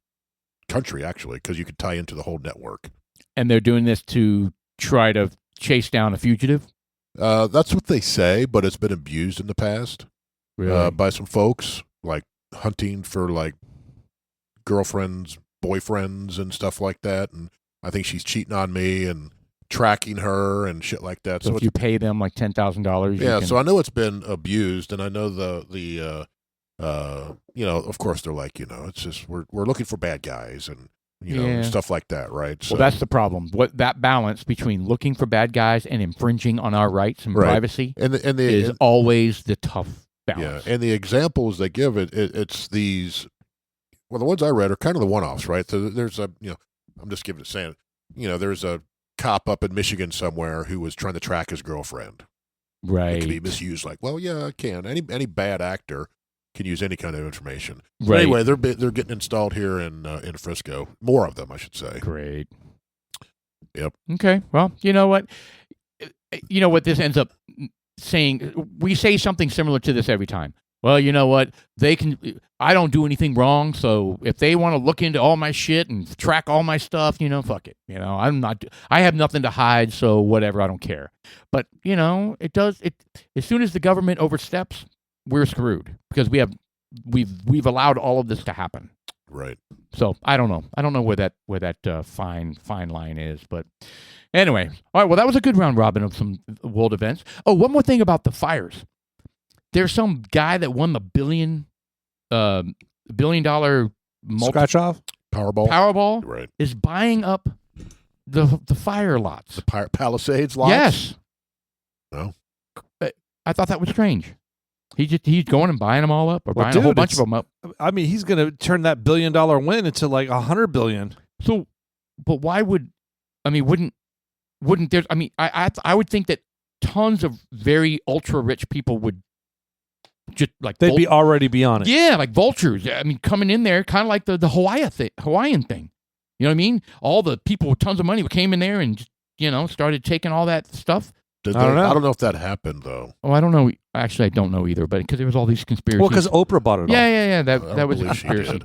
country, actually, because you could tie into the whole network. And they're doing this to try to chase down a fugitive? That's what they say, but it's been abused in the past by some folks, like hunting for like girlfriends, boyfriends, and stuff like that. And I think she's cheating on me and tracking her and shit like that. So if you pay them like $10,000, yeah. So I know it's been abused, and I know the you know, of course they're like, you know, it's just we're looking for bad guys and you know stuff like that, right? So well, that's the problem. What that balance between looking for bad guys and infringing on our rights and privacy is always the tough balance. Yeah, and the examples they give it's these. Well, the ones I read are kind of the one-offs, right? So there's a, you know, I'm just giving it saying, you know, there's a cop up in Michigan somewhere who was trying to track his girlfriend. Right. It can be misused. Like, well, yeah, I can. Any bad actor can use any kind of information. Right. But anyway, they're getting installed here in Frisco. More of them, I should say. Great. Yep. Okay. Well, you know what? You know what this ends up saying? We say something similar to this every time. Well, you know what? I don't do anything wrong, so if they want to look into all my shit and track all my stuff, you know, fuck it. You know, I have nothing to hide, so whatever, I don't care. But, you know, as soon as the government oversteps, we're screwed because we've allowed all of this to happen. Right. So I don't know. I don't know where that fine line is, but anyway. All right. Well, that was a good round robin of some world events. Oh, one more thing about the fires. There's some guy that won the $1 billion Scratch off? Powerball. Right. is buying up the fire lots. The Palisades lots. Yes. No. I thought that was strange. He's going and buying them all up, or Well, buying dude, a whole bunch of them up. I mean, he's going to turn that $1 billion win into like $100 billion. So, but why wouldn't there? I mean, I would think that tons of very ultra rich people would just like They'd be already be on it. Yeah, like vultures. I mean, coming in there, kind of like the Hawaiian thing. You know what I mean? All the people with tons of money came in there and started taking all that stuff. I don't know if that happened though. Oh, I don't know. Actually, I don't know either. But because there was all these conspiracies. Well, because Oprah bought it all. Yeah. That was a conspiracy.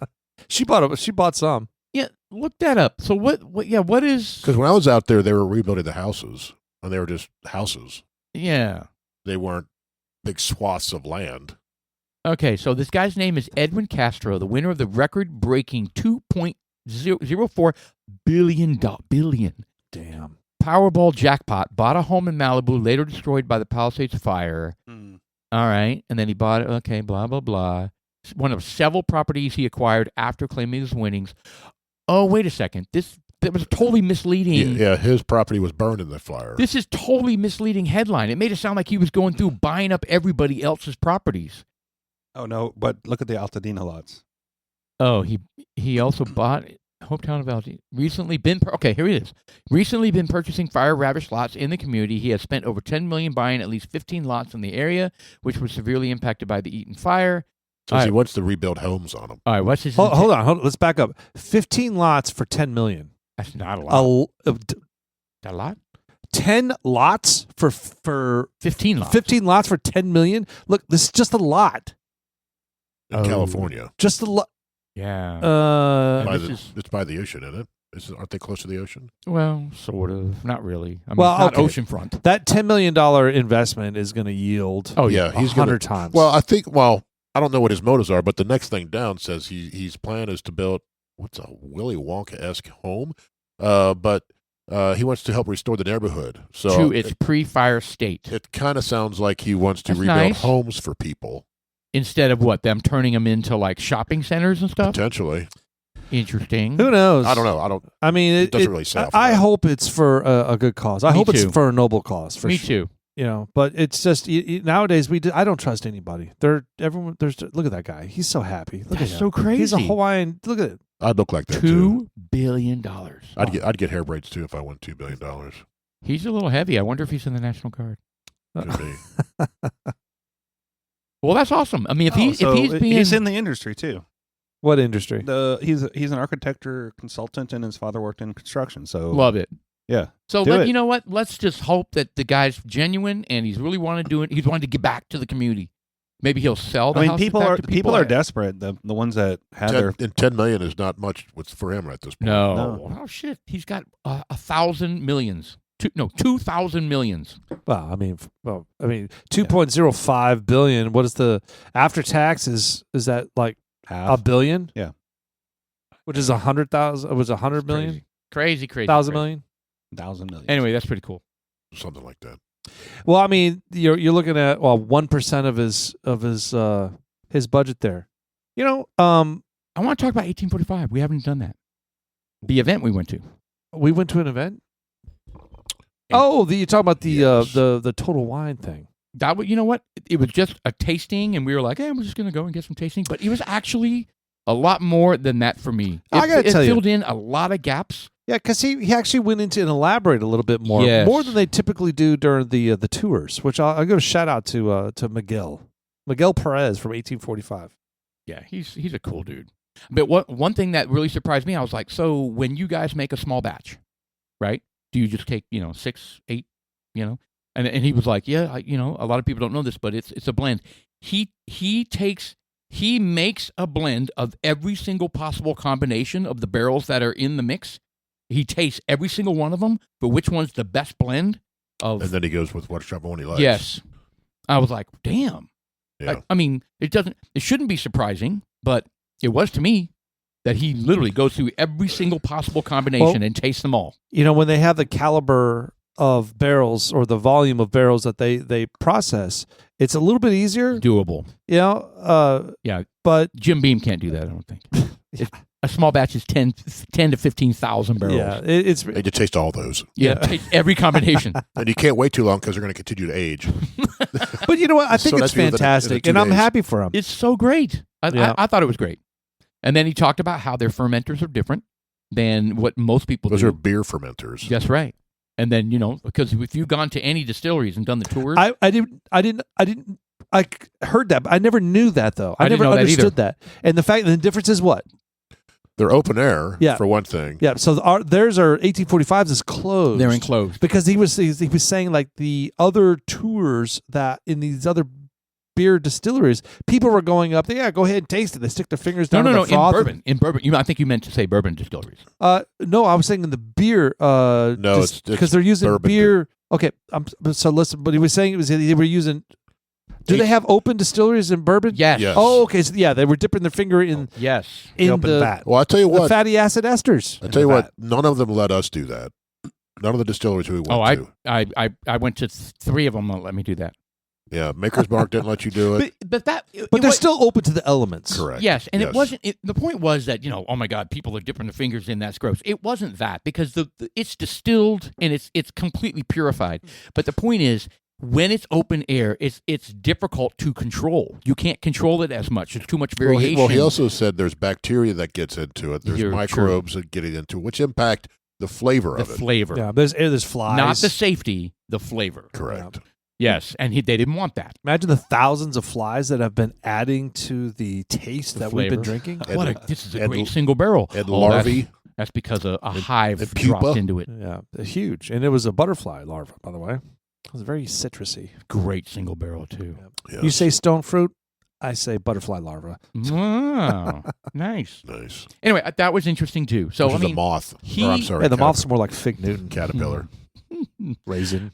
She bought some. Yeah, look that up. So what is? Because when I was out there, they were rebuilding the houses, and they were just houses. Yeah. They weren't big swaths of land. Okay, so this guy's name is Edwin Castro, the winner of the record-breaking $2.04 billion. Damn. Powerball jackpot, bought a home in Malibu, later destroyed by the Palisades fire. All right, and then he bought it. Okay, blah, blah, blah. One of several properties he acquired after claiming his winnings. Oh, wait a second. That was totally misleading. Yeah, his property was burned in the fire. This is totally misleading headline. It made it sound like he was going through buying up everybody else's properties. Oh, no, but look at the Altadena lots. Oh, he also bought hometown of Altadena. Here it is. Recently been purchasing fire-ravaged lots in the community. He has spent over $10 million buying at least 15 lots in the area, which were severely impacted by the Eaton fire. Says he wants to rebuild homes on them. All right, what's his? Hold on. Let's back up. 15 lots for $10 million. That's not a lot. That a lot? 10 lots for 15 lots. 15 lots for $10 million. Look, this is just a lot. In California. Just a lot. Yeah. It's by the ocean, isn't it? Aren't they close to the ocean? Well, sort of. Not really. I mean, Well, it's not oceanfront. That $10 million investment is going to yield. Oh yeah, he's 100 times. Well, I think. Well, I don't know what his motives are, but the next thing down says his plan is to build what's a Willy Wonka-esque home, but he wants to help restore the neighborhood. So to its pre-fire state. It kind of sounds like he wants to That's rebuild nice. homes for people. Instead of them turning them into like shopping centers and stuff. Potentially. Interesting. Who knows? I don't know. I mean, It doesn't really say. I hope it's for a good cause. I Me hope too. it's for a noble cause. For Me sure. too. You know, but it's just nowadays I don't trust anybody. Look at that guy. He's so happy. Look That's at him. so crazy. He's a Hawaiian. Look at it. I'd look like that too. $2 billion. I'd get hair braids too if I won $2 billion. He's a little heavy. I wonder if he's in the National Guard. Could be. Well, that's awesome. I mean, if he's being he's in the industry too. What industry? He's an architect or consultant, and his father worked in construction. So love it. Yeah. So Do it. you know what? Let's just hope that the guy's genuine and he's really wanting to do it. He's wanting to give back to the community. Maybe he'll sell the I mean, house people back are to people are desperate. The ones that have their $10 million is not much for him at this point. No. Oh shit! He's got 1,000 millions. 2,000 millions. Well, I mean, 2.05 billion. What is the after tax? Is that like half. $1 billion? Yeah. Which is 100,000? It was 100 million? Crazy. 1,000 million? 1,000 million. Anyway, that's pretty cool. Something like that. Well, I mean, you're looking at 1% of his budget there. You know, I want to talk about 1845. We haven't done that. The event we went to. we went to an event. Oh, you're talking about the Total Wine thing. You know what? It was just a tasting, and we were like, "Hey, we're just going to go and get some tasting." But it was actually a lot more than that for me. I gotta tell it you. filled in a lot of gaps. Yeah, because he actually went into and elaborated a little bit more, Yes. more than they typically do during the tours. Which I'll give a shout out to Miguel Perez from 1845. Yeah, he's a cool dude. But one thing that really surprised me, I was like, so when you guys make a small batch, right? Do you just take 6, 8, And he was like, yeah, a lot of people don't know this, but it's a blend. He makes a blend of every single possible combination of the barrels that are in the mix. He tastes every single one of them for which one's the best blend of. And then he goes with whichever one he likes. Yes, I was like, damn. Yeah. I mean, it shouldn't be surprising, but it was to me that he literally goes through every single possible combination and tastes them all. When they have the caliber of barrels or the volume of barrels that they process, it's a little bit easier. Doable. Yeah. But Jim Beam can't do that, I don't think. A small batch is 10 to 15,000 barrels. yeah, it's They just taste all those. Yeah, taste every combination. And you can't wait too long because they're going to continue to age. But you know what? I think So it's that's within the fantastic, 2 and I'm days. happy for him. It's so great. Yeah. I thought it was great. And then he talked about how their fermenters are different than what most people Those do. are beer fermenters. That's right. And then, because if you've gone to any distilleries and done the tours, I heard that, but I never knew that though. I I didn't never know that understood that. And the difference is what? They're open air, Yeah. for one thing. Yeah. So theirs are 1845s is closed. they're enclosed. because he was saying like the other tours that in these other beer distilleries, people were going up there. Yeah, go ahead and taste it. They stick their fingers down. No, in the froth. in bourbon. I think you meant to say bourbon distilleries. No, I was saying in the beer. No, it's because they're using bourbon beer. Okay, so listen. But he was saying they were using. Do they have open distilleries in bourbon? Yes. Yes. Oh, okay. So yeah, they were dipping their finger in Yes. in open the, vat. Well, I tell you the what. fatty acid esters. I tell you what. None of them let us do that. None of the distilleries we went to. I went to 3 of them. Won't let me do that. Yeah, Maker's Mark didn't let you do it. But But they're still open to the elements. Correct. Yes, and Yes. it wasn't. The point was that oh my God, people are dipping their fingers in. That's gross. It wasn't that because it's distilled and it's completely purified. But the point is, when it's open air, it's difficult to control. You can't control it as much. There's too much variation. Well, he also said there's bacteria that gets into it. There's You're microbes that get into it, which impact the flavor the of it. flavor, Yeah, there's flies. not the safety, the flavor. Correct. Yes, and they didn't want that. Imagine the thousands of flies that have been adding to the taste that we've been flavor. drinking. This is a and- great single barrel. And Oh, larvae. That's because a hive and pupa. dropped into it. Yeah, huge. And it was a butterfly larva, by the way. It was very citrusy. Great single barrel too. Yes. You say stone fruit, I say butterfly larva. Wow, nice. Nice. Anyway, that was interesting too. So Which I is a mean, moth. he- Or, I'm sorry, Yeah, the moth's more like Fig Newton. caterpillar. Raisin.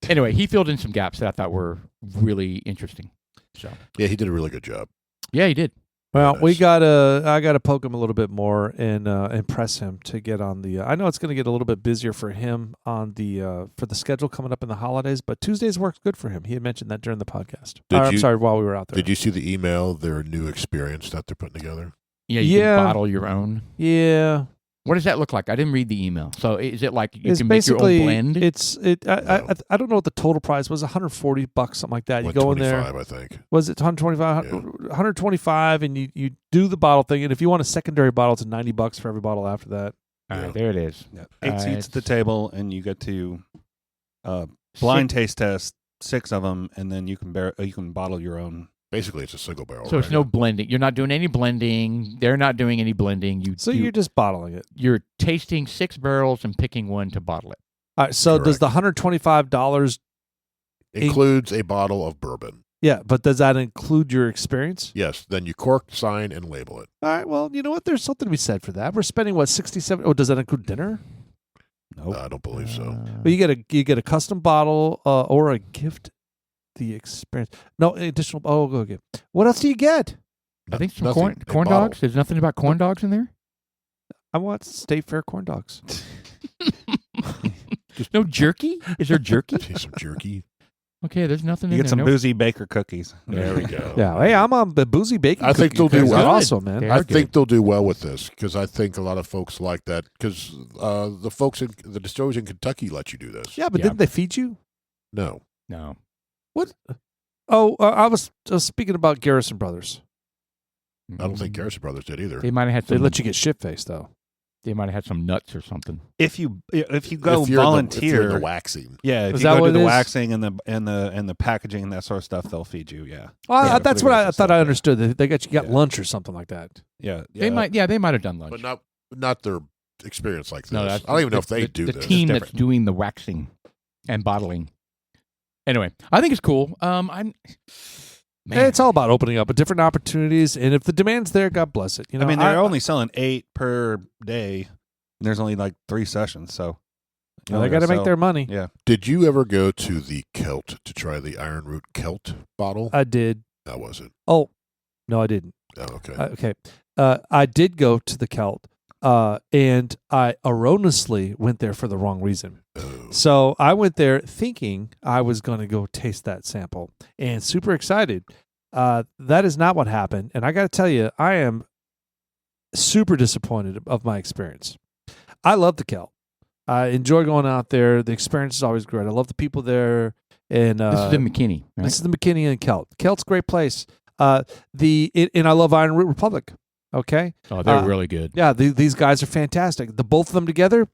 anyway, he filled in some gaps that I thought were really interesting. So Yeah, he did a really good job. yeah, he did. Well, Nice. I gotta poke him a little bit more and impress him to get on the. I know it's going to get a little bit busier for him on the for the schedule coming up in the holidays, but Tuesdays works good for him. He had mentioned that during the podcast. I'm sorry, while we were out there. Did you see the email? Their new experience that they're putting together. Yeah, you Yeah. can bottle your own. Yeah. What does that look like? I didn't read the email. So is it like you It's can make your own basically blend? I don't know what the total price was. $140, something like that. You go in there. 25, I think. Was it 125? Yeah. 125, and you do the bottle thing. And if you want a secondary bottle, it's $90 for every bottle after that. All Yeah. right, there it is. Yeah. 8 seats at the it's table, and you get to blind taste test 6 of them, and then you can bottle your own. Basically, it's a single barrel. So it's no blending. You're not doing any blending. They're not doing any blending. So you're just bottling it. You're tasting 6 barrels and picking one to bottle it. All right. So does Correct. the $125? Includes a bottle of bourbon. Yeah, but does that include your experience? Yes. Then you cork, sign, and label it. All right. Well, you know what? There's something to be said for that. We're spending what 67. Oh, does that include dinner? Nope. I don't believe so. Well, you get a custom bottle or a gift. The experience. No additional. Oh, okay. What else do you get? I think some Nothing. corn A dogs. bottle. There's nothing about corn dogs in there? I want State Fair corn dogs. No jerky? Is there jerky? Some jerky. Okay, there's nothing You in get there. some No- boozy baker cookies. There we go. Yeah. Hey, I'm on the boozy bacon. I think cookie they'll do craze. well. They're awesome, man. They're I good. think they'll do well with this because I think a lot of folks like that because the folks in the distilleries in Kentucky let you do this. Yeah, but Yeah. didn't they feed you? No. No. What? Oh, I was speaking about Garrison Brothers. I don't think Garrison Brothers did either. They might have had They some. let you get shit faced though. They might have had some nuts or something. If you go If you're in volunteer, the waxing. yeah, if Is you that go what do the it is? waxing and the packaging and that sort of stuff, they'll feed you. Yeah, Well, Yeah, that's for what the I rest thought of I stuff, understood. They got Yeah. lunch or something like that. yeah. They might. Yeah, they might have done lunch. But not their experience like this. No, I that's don't even know if they the, do the this. team It's that's different. doing the waxing and bottling. Anyway, I think it's cool. Man, It's all about opening up different opportunities, and if the demand's there, God bless it. You know, I mean, they're only selling 8 per day. And there's only like 3 sessions, so they got to make their money. Yeah, Did you ever go to the Celt to try the Iron Root Celt bottle? I did. How was it? Oh, no, I didn't. Oh, okay. Okay. I did go to the Celt, and I erroneously went there for the wrong reason. Oh. So I went there thinking I was going to go taste that sample and super excited. That is not what happened. And I got to tell you, I am super disappointed of my experience. I love the Celt. I enjoy going out there. The experience is always great. I love the people there. And this is in McKinney. Right? this is the McKinney and Celt. Celt's a great place. And I love Iron Root Republic. Okay. Oh, they're really good. Yeah, these guys are fantastic. The both of them together,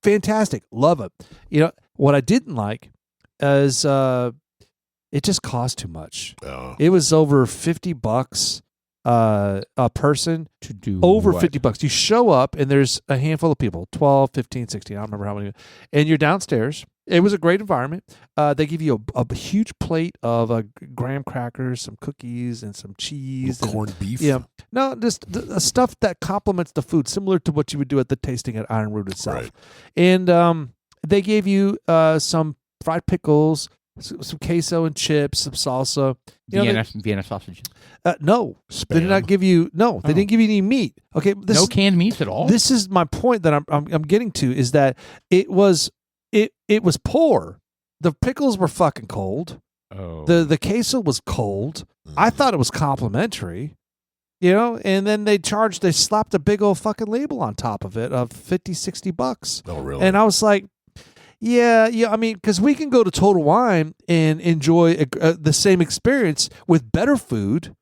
fantastic. Love it. You know what I didn't like is it just cost too much. Oh. It was over $50 a person. To do Over what? $50. You show up and there's a handful of people, 12, 15, 16, I don't remember how many. And you're downstairs. It was a great environment. They give you a huge plate of graham crackers, some cookies, and some cheese. and- Corned beef? yeah. No, just the stuff that complements the food, similar to what you would do at the tasting at Iron Root itself. Right. And they gave you some fried pickles, some queso and chips, some salsa. You know, Vienna sausage. no, they did not give you. No, they Oh. didn't give you any meat. Okay, No canned meats at all. This is my point that I'm getting to is that it was poor. The pickles were fucking cold. Oh. The queso was cold. I thought it was complimentary, you know, and then they slapped a big old fucking label on top of it of $50-$60. Oh, really? And I was like, yeah, I mean, because we can go to Total Wine and enjoy the same experience with better food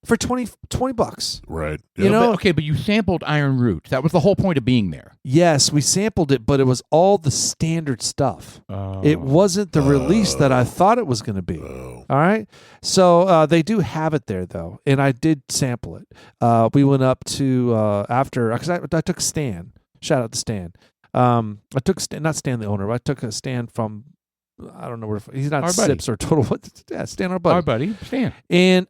for $20. Right. You Yeah. know, okay, but you sampled Iron Root. That was the whole point of being there. yes, we sampled it, but it was all the standard stuff. Oh. It wasn't the release that I thought it was going to be. Oh. All right. So they do have it there, though. And I did sample it. We went up to after, because I took Stan. Shout out to Stan. I took Stan, not Stan the owner, but I took a Stan from, I don't know where, he's not Our buddy. Sips or Total. Yeah, Stan, our buddy. Our buddy, Stan. And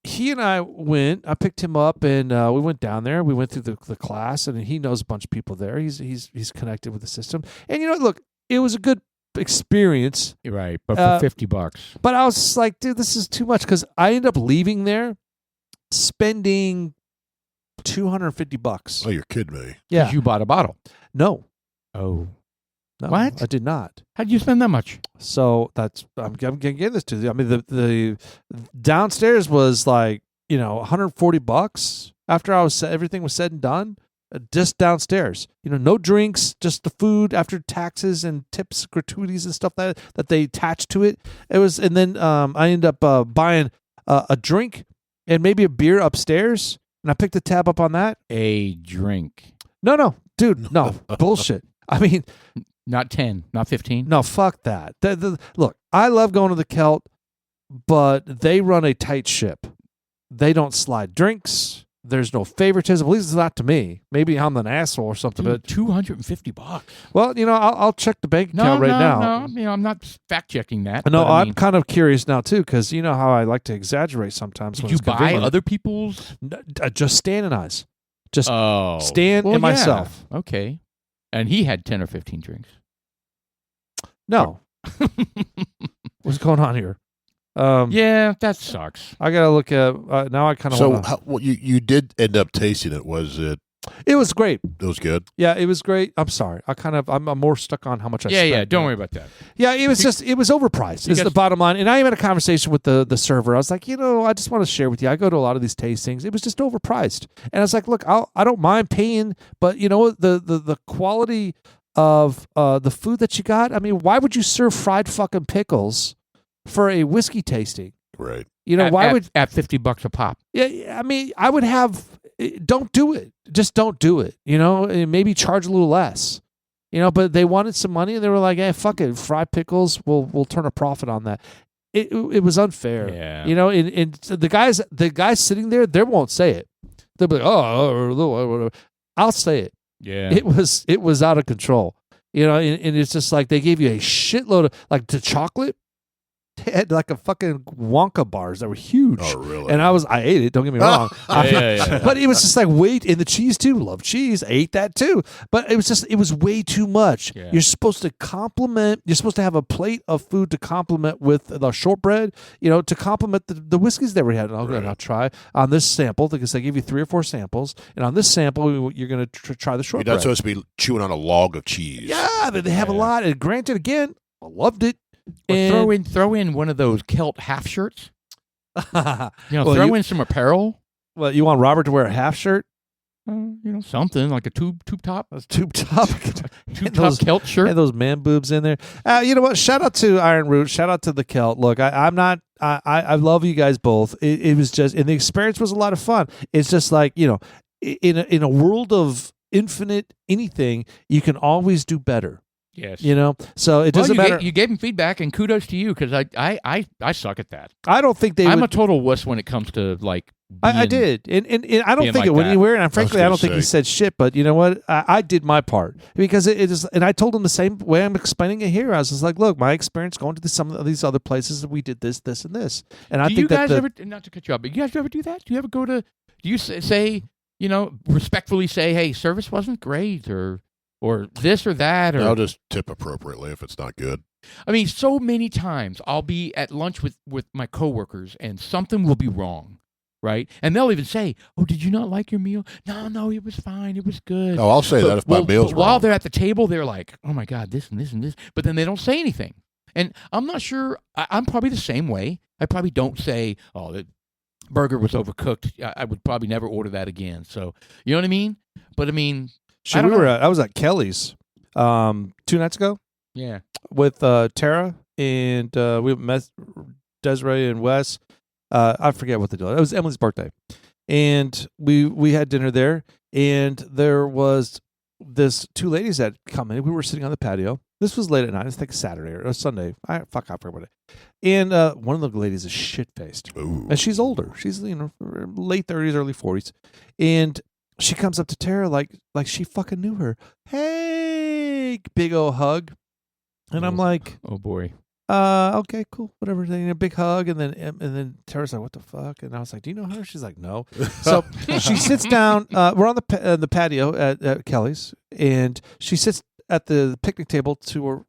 he and I went, I picked him up and we went down there. We went through the class and he knows a bunch of people there. He's connected with the system. And, you know, look, it was a good experience. You're right, but for $50. But I was just like, dude, this is too much because I ended up leaving there spending $250. Oh, you're kidding me. Yeah. You bought a bottle. No. Oh. No. What? I did not. How'd you spend that much? So I'm getting this to you. I mean, the downstairs was like $140 after everything was said and done, just downstairs. No drinks, just the food after taxes and tips, gratuities and stuff that they attached to it. It was, and then I ended up buying a drink and maybe a beer upstairs, and I picked the tab up on that. A drink. No, dude, no bullshit. I mean, not 10, not 15. no, fuck that. Look, I love going to the Celt, but they run a tight ship. They don't slide drinks. There's no favoritism. At least it's not to me. Maybe I'm an asshole or something. Dude, But $250. well, I'll check the bank account now. No, I'm not fact checking that. No, but I I'm mean, kind of curious now too, because you know how I like to exaggerate sometimes. Did when you it's buy convenient. other people's? Just Stan and I's. Just Oh, Stan well, and yeah. myself. Okay, and he had 10 or 15 drinks. No. What's going on here? Yeah, that sucks. I gotta look at now. I kind of So you did end up tasting it. Was it? It was great. It was good. Yeah, it was great. I'm sorry. I'm more stuck on how much I spent. Yeah. Don't worry about that. Yeah, it was overpriced. Is the bottom line. And I even had a conversation with the server. I was like, I just want to share with you. I go to a lot of these tastings. It was just overpriced. And I was like, look, I don't mind paying, but the quality of the food that you got. I mean, why would you serve fried fucking pickles for a whiskey tasting? Right. Why would at $50 a pop? Yeah, I mean, I would have. Don't do it. Just don't do it. And maybe charge a little less. But they wanted some money, and they were like, "Hey, fuck it, fried pickles. We'll turn a profit on that." It was unfair. Yeah. And the guys sitting there, they won't say it. They'll be like, "Oh, I'll say it." Yeah. It was out of control. And it's just like they gave you a shitload of the chocolate. They had like a fucking Wonka bars that were huge. Oh, really? And I ate it. Don't get me wrong. Yeah. But it was just like and the cheese too. Love cheese. I ate that too. But it was way too much. Yeah. You're supposed to complement. You're supposed to have a plate of food to complement with the shortbread. To complement the whiskeys that we had. And I'll try on this sample because they give you 3 or 4 samples. And on this sample, you're going to try the You're shortbread. not supposed to be chewing on a log of cheese. Yeah, they have a lot. And granted, again, I loved it. Or throw in one of those Celt half shirts. Throw in some apparel. Well, you want Robert to wear a half shirt? Something like a tube top. A tube top. Tube top Celt shirt. And those man boobs in there. You know what? Shout out to Iron Root. Shout out to the Celt. Look, I'm not. I love you guys both. It was just, and the experience was a lot of fun. It's just like in a world of infinite anything, you can always do better. Yes. So it doesn't matter. You gave him feedback, and kudos to you because I suck at that. I don't think I'm a total wuss when it comes to like. I did, and I don't think like it went that. anywhere. And frankly, I don't think say. he said shit. But you know what? I did my part because it is, and I told him the same way I'm explaining it here. I was just like, look, my experience going to some of these other places, we did this, and this. And I do think you guys that ever, not to cut you off, but you guys ever do that? Do you ever go to? Do you say respectfully say, hey, service wasn't great, or this or that, or I'll just tip appropriately if it's not good. I mean, so many times I'll be at lunch with my coworkers and something will be wrong, right? And they'll even say, "Oh, did you not like your meal?" No, it was fine. It was good. Oh, I'll say that if my meal's but while wrong. they're at the table, they're like, "Oh my God, this and this and this," but then they don't say anything. And I'm not sure. I'm probably the same way. I probably don't say, "Oh, the burger was overcooked." I would probably never order that again. So you know what I mean? But I mean. I was at Kelly's 2 nights ago. Yeah. With Tara and we met Desiree and Wes. I forget what the deal. It was Emily's birthday, and we had dinner there. And there was this 2 ladies that come in. We were sitting on the patio. This was late at night. I think Saturday or Sunday. I forget what it. And one of the ladies is shit faced, and she's older. She's late 30s, early 40s, and she comes up to Tara like she fucking knew her. Hey, big old hug. And I'm like, oh boy. Okay, cool, whatever. Then a big hug, and then Tara's like, what the fuck? And I was like, do you know her? She's like, no. So she sits down. We're on the patio at Kelly's, and she sits at the picnic table to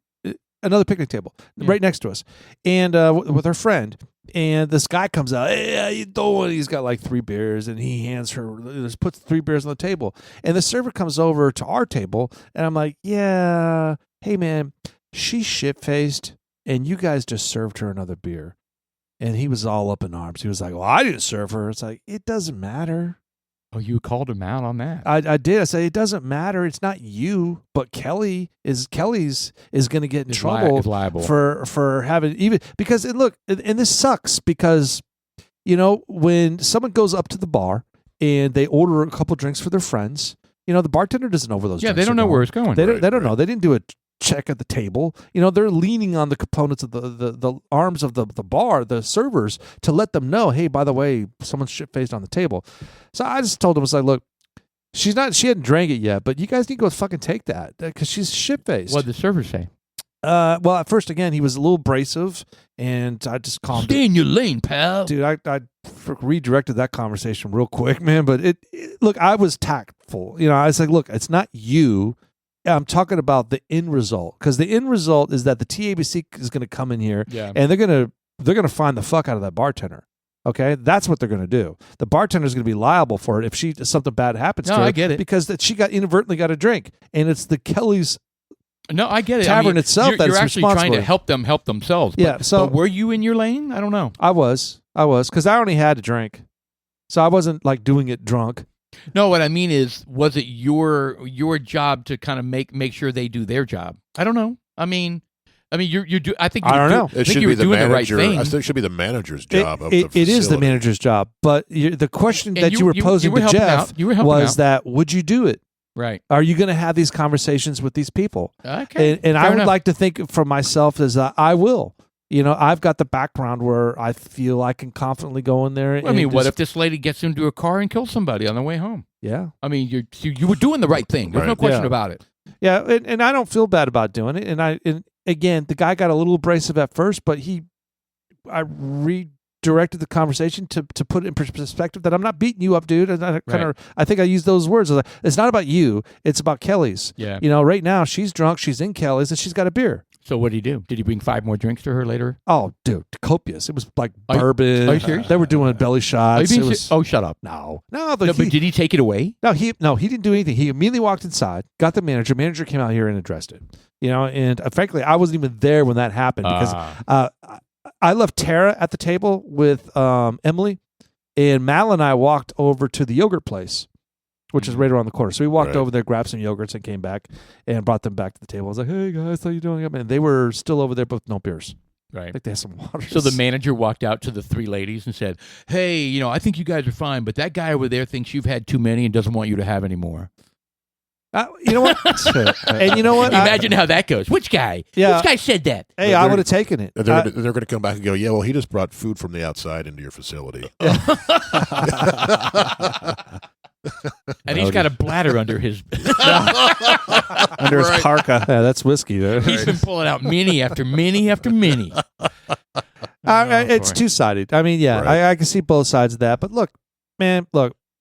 another picnic table right next to us, and with her friend. And this guy comes out, hey, how you doing? He's got like 3 beers, and he hands her, just puts 3 beers on the table. And the server comes over to our table, and I'm like, yeah, hey man, she's shit-faced, and you guys just served her another beer. And he was all up in arms. He was like, well, I didn't serve her. It's like, it doesn't matter. Oh, you called him out on that. I did. I said, it doesn't matter. It's not you, but Kelly's going to get in trouble is liable. for having even because look, and this sucks because, when someone goes up to the bar and they order a couple drinks for their friends, the bartender doesn't know where those drinks they don't are know going. where it's going. They don't know. They didn't do a check at the table. They're leaning on the components of the arms of the bar, the servers, to let them know, hey, by the way, someone's shit-faced on the table. So I just told them, it's like, look, she hadn't drank it yet, but you guys need to go fucking take that because she's shit-faced. What did the server say? Well, at first, again, he was a little abrasive, and I just calmed Stay in your lane, pal. Dude, I redirected that conversation real quick, man. But look, I was tactful. I was like, look, it's not you. I'm talking about the end result, because the end result is that the TABC is going to come in here, and they're going to find the fuck out of that bartender. Okay, that's what they're going to do. The bartender is going to be liable for it if something bad happens to her. I get it, because she inadvertently got a drink, and it's the Kelly's. No, I get it. Tavern itself. You're actually trying to help them help themselves. Yeah. So but were you in your lane? I don't know. I was because I only had a drink, so I wasn't like doing it drunk. No, what I mean is, was it your job to kind of make sure they do their job? I don't know. I mean, you do. I think I don't know. It should be the manager. I think it should be the manager's job. It is the manager's job. But the question that you were posing to Jeff was that would you do it? Right. Are you going to have these conversations with these people? Okay. And I would like to think for myself as I will. I've got the background where I feel I can confidently go in there. What if this lady gets into a car and kills somebody on the way home? Yeah. I mean, you were doing the right thing. There's no question about it. Yeah, and I don't feel bad about doing it. And again, the guy got a little abrasive at first, but I redirected the conversation to put it in perspective that I'm not beating you up, dude. And I think I used those words. It's not about you. It's about Kelly's. Yeah. Right now she's drunk. She's in Kelly's and she's got a beer. So what did he do? Did he bring 5 more drinks to her later? Oh, dude, copious. It was like bourbon. Are you serious? They were doing belly shots. Shut up. No. But did he take it away? No, he didn't do anything. He immediately walked inside, got the manager. Manager came out here and addressed it. And frankly, I wasn't even there when that happened because I left Tara at the table with Emily, and Mal and I walked over to the yogurt place, which is right around the corner. So we walked over there, grabbed some yogurts, and came back and brought them back to the table. I was like, hey, guys, how you doing? And they were still over there, but with no beers. Right. I think they had some water. So the manager walked out to the 3 ladies and said, hey, I think you guys are fine, but that guy over there thinks you've had too many and doesn't want you to have any more. You know what? And you know what? Imagine how that goes. Which guy? Yeah. Which guy said that? Hey, I would have taken it. They're going to come back and go, yeah, well, he just brought food from the outside into your facility. And he's got a bladder under his his parka. Yeah, that's whiskey. There. He's been pulling out mini after mini after mini. It's two-sided. I mean, yeah, I can see both sides of that. But look, man,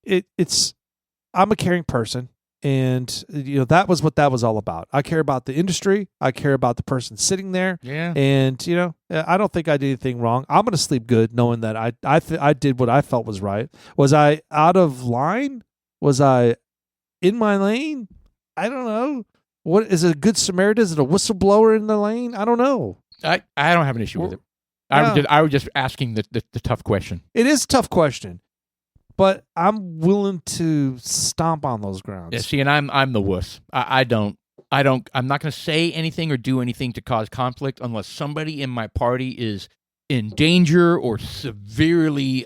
it's I'm a caring person. And, that was what that was all about. I care about the industry. I care about the person sitting there. Yeah. And, I don't think I did anything wrong. I'm going to sleep good knowing that I did what I felt was right. Was I out of line? Was I in my lane? I don't know. What is it, a good Samaritan? Is it a whistleblower in the lane? I don't know. I don't have an issue with it. I was just asking the tough question. It is a tough question. But I'm willing to stomp on those grounds. Yeah, see, and I'm the wuss. I'm not going to say anything or do anything to cause conflict unless somebody in my party is in danger or severely,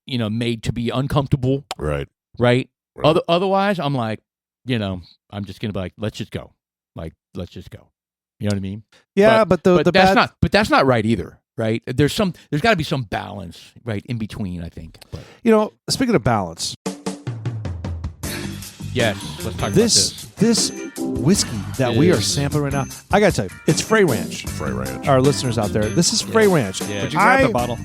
made to be uncomfortable. Right. Otherwise, I'm like, I'm just going to be like, let's just go. Let's just go. You know what I mean? Yeah, but that's not right either. Right? There's got to be some balance, right, in between, I think. But. Speaking of balance. Yes, let's talk about this. This whiskey that we are sampling right now, I got to tell you, it's Frey Ranch. Frey Ranch. Our listeners out there, this is Frey Ranch. Yeah. Did you grab the bottle?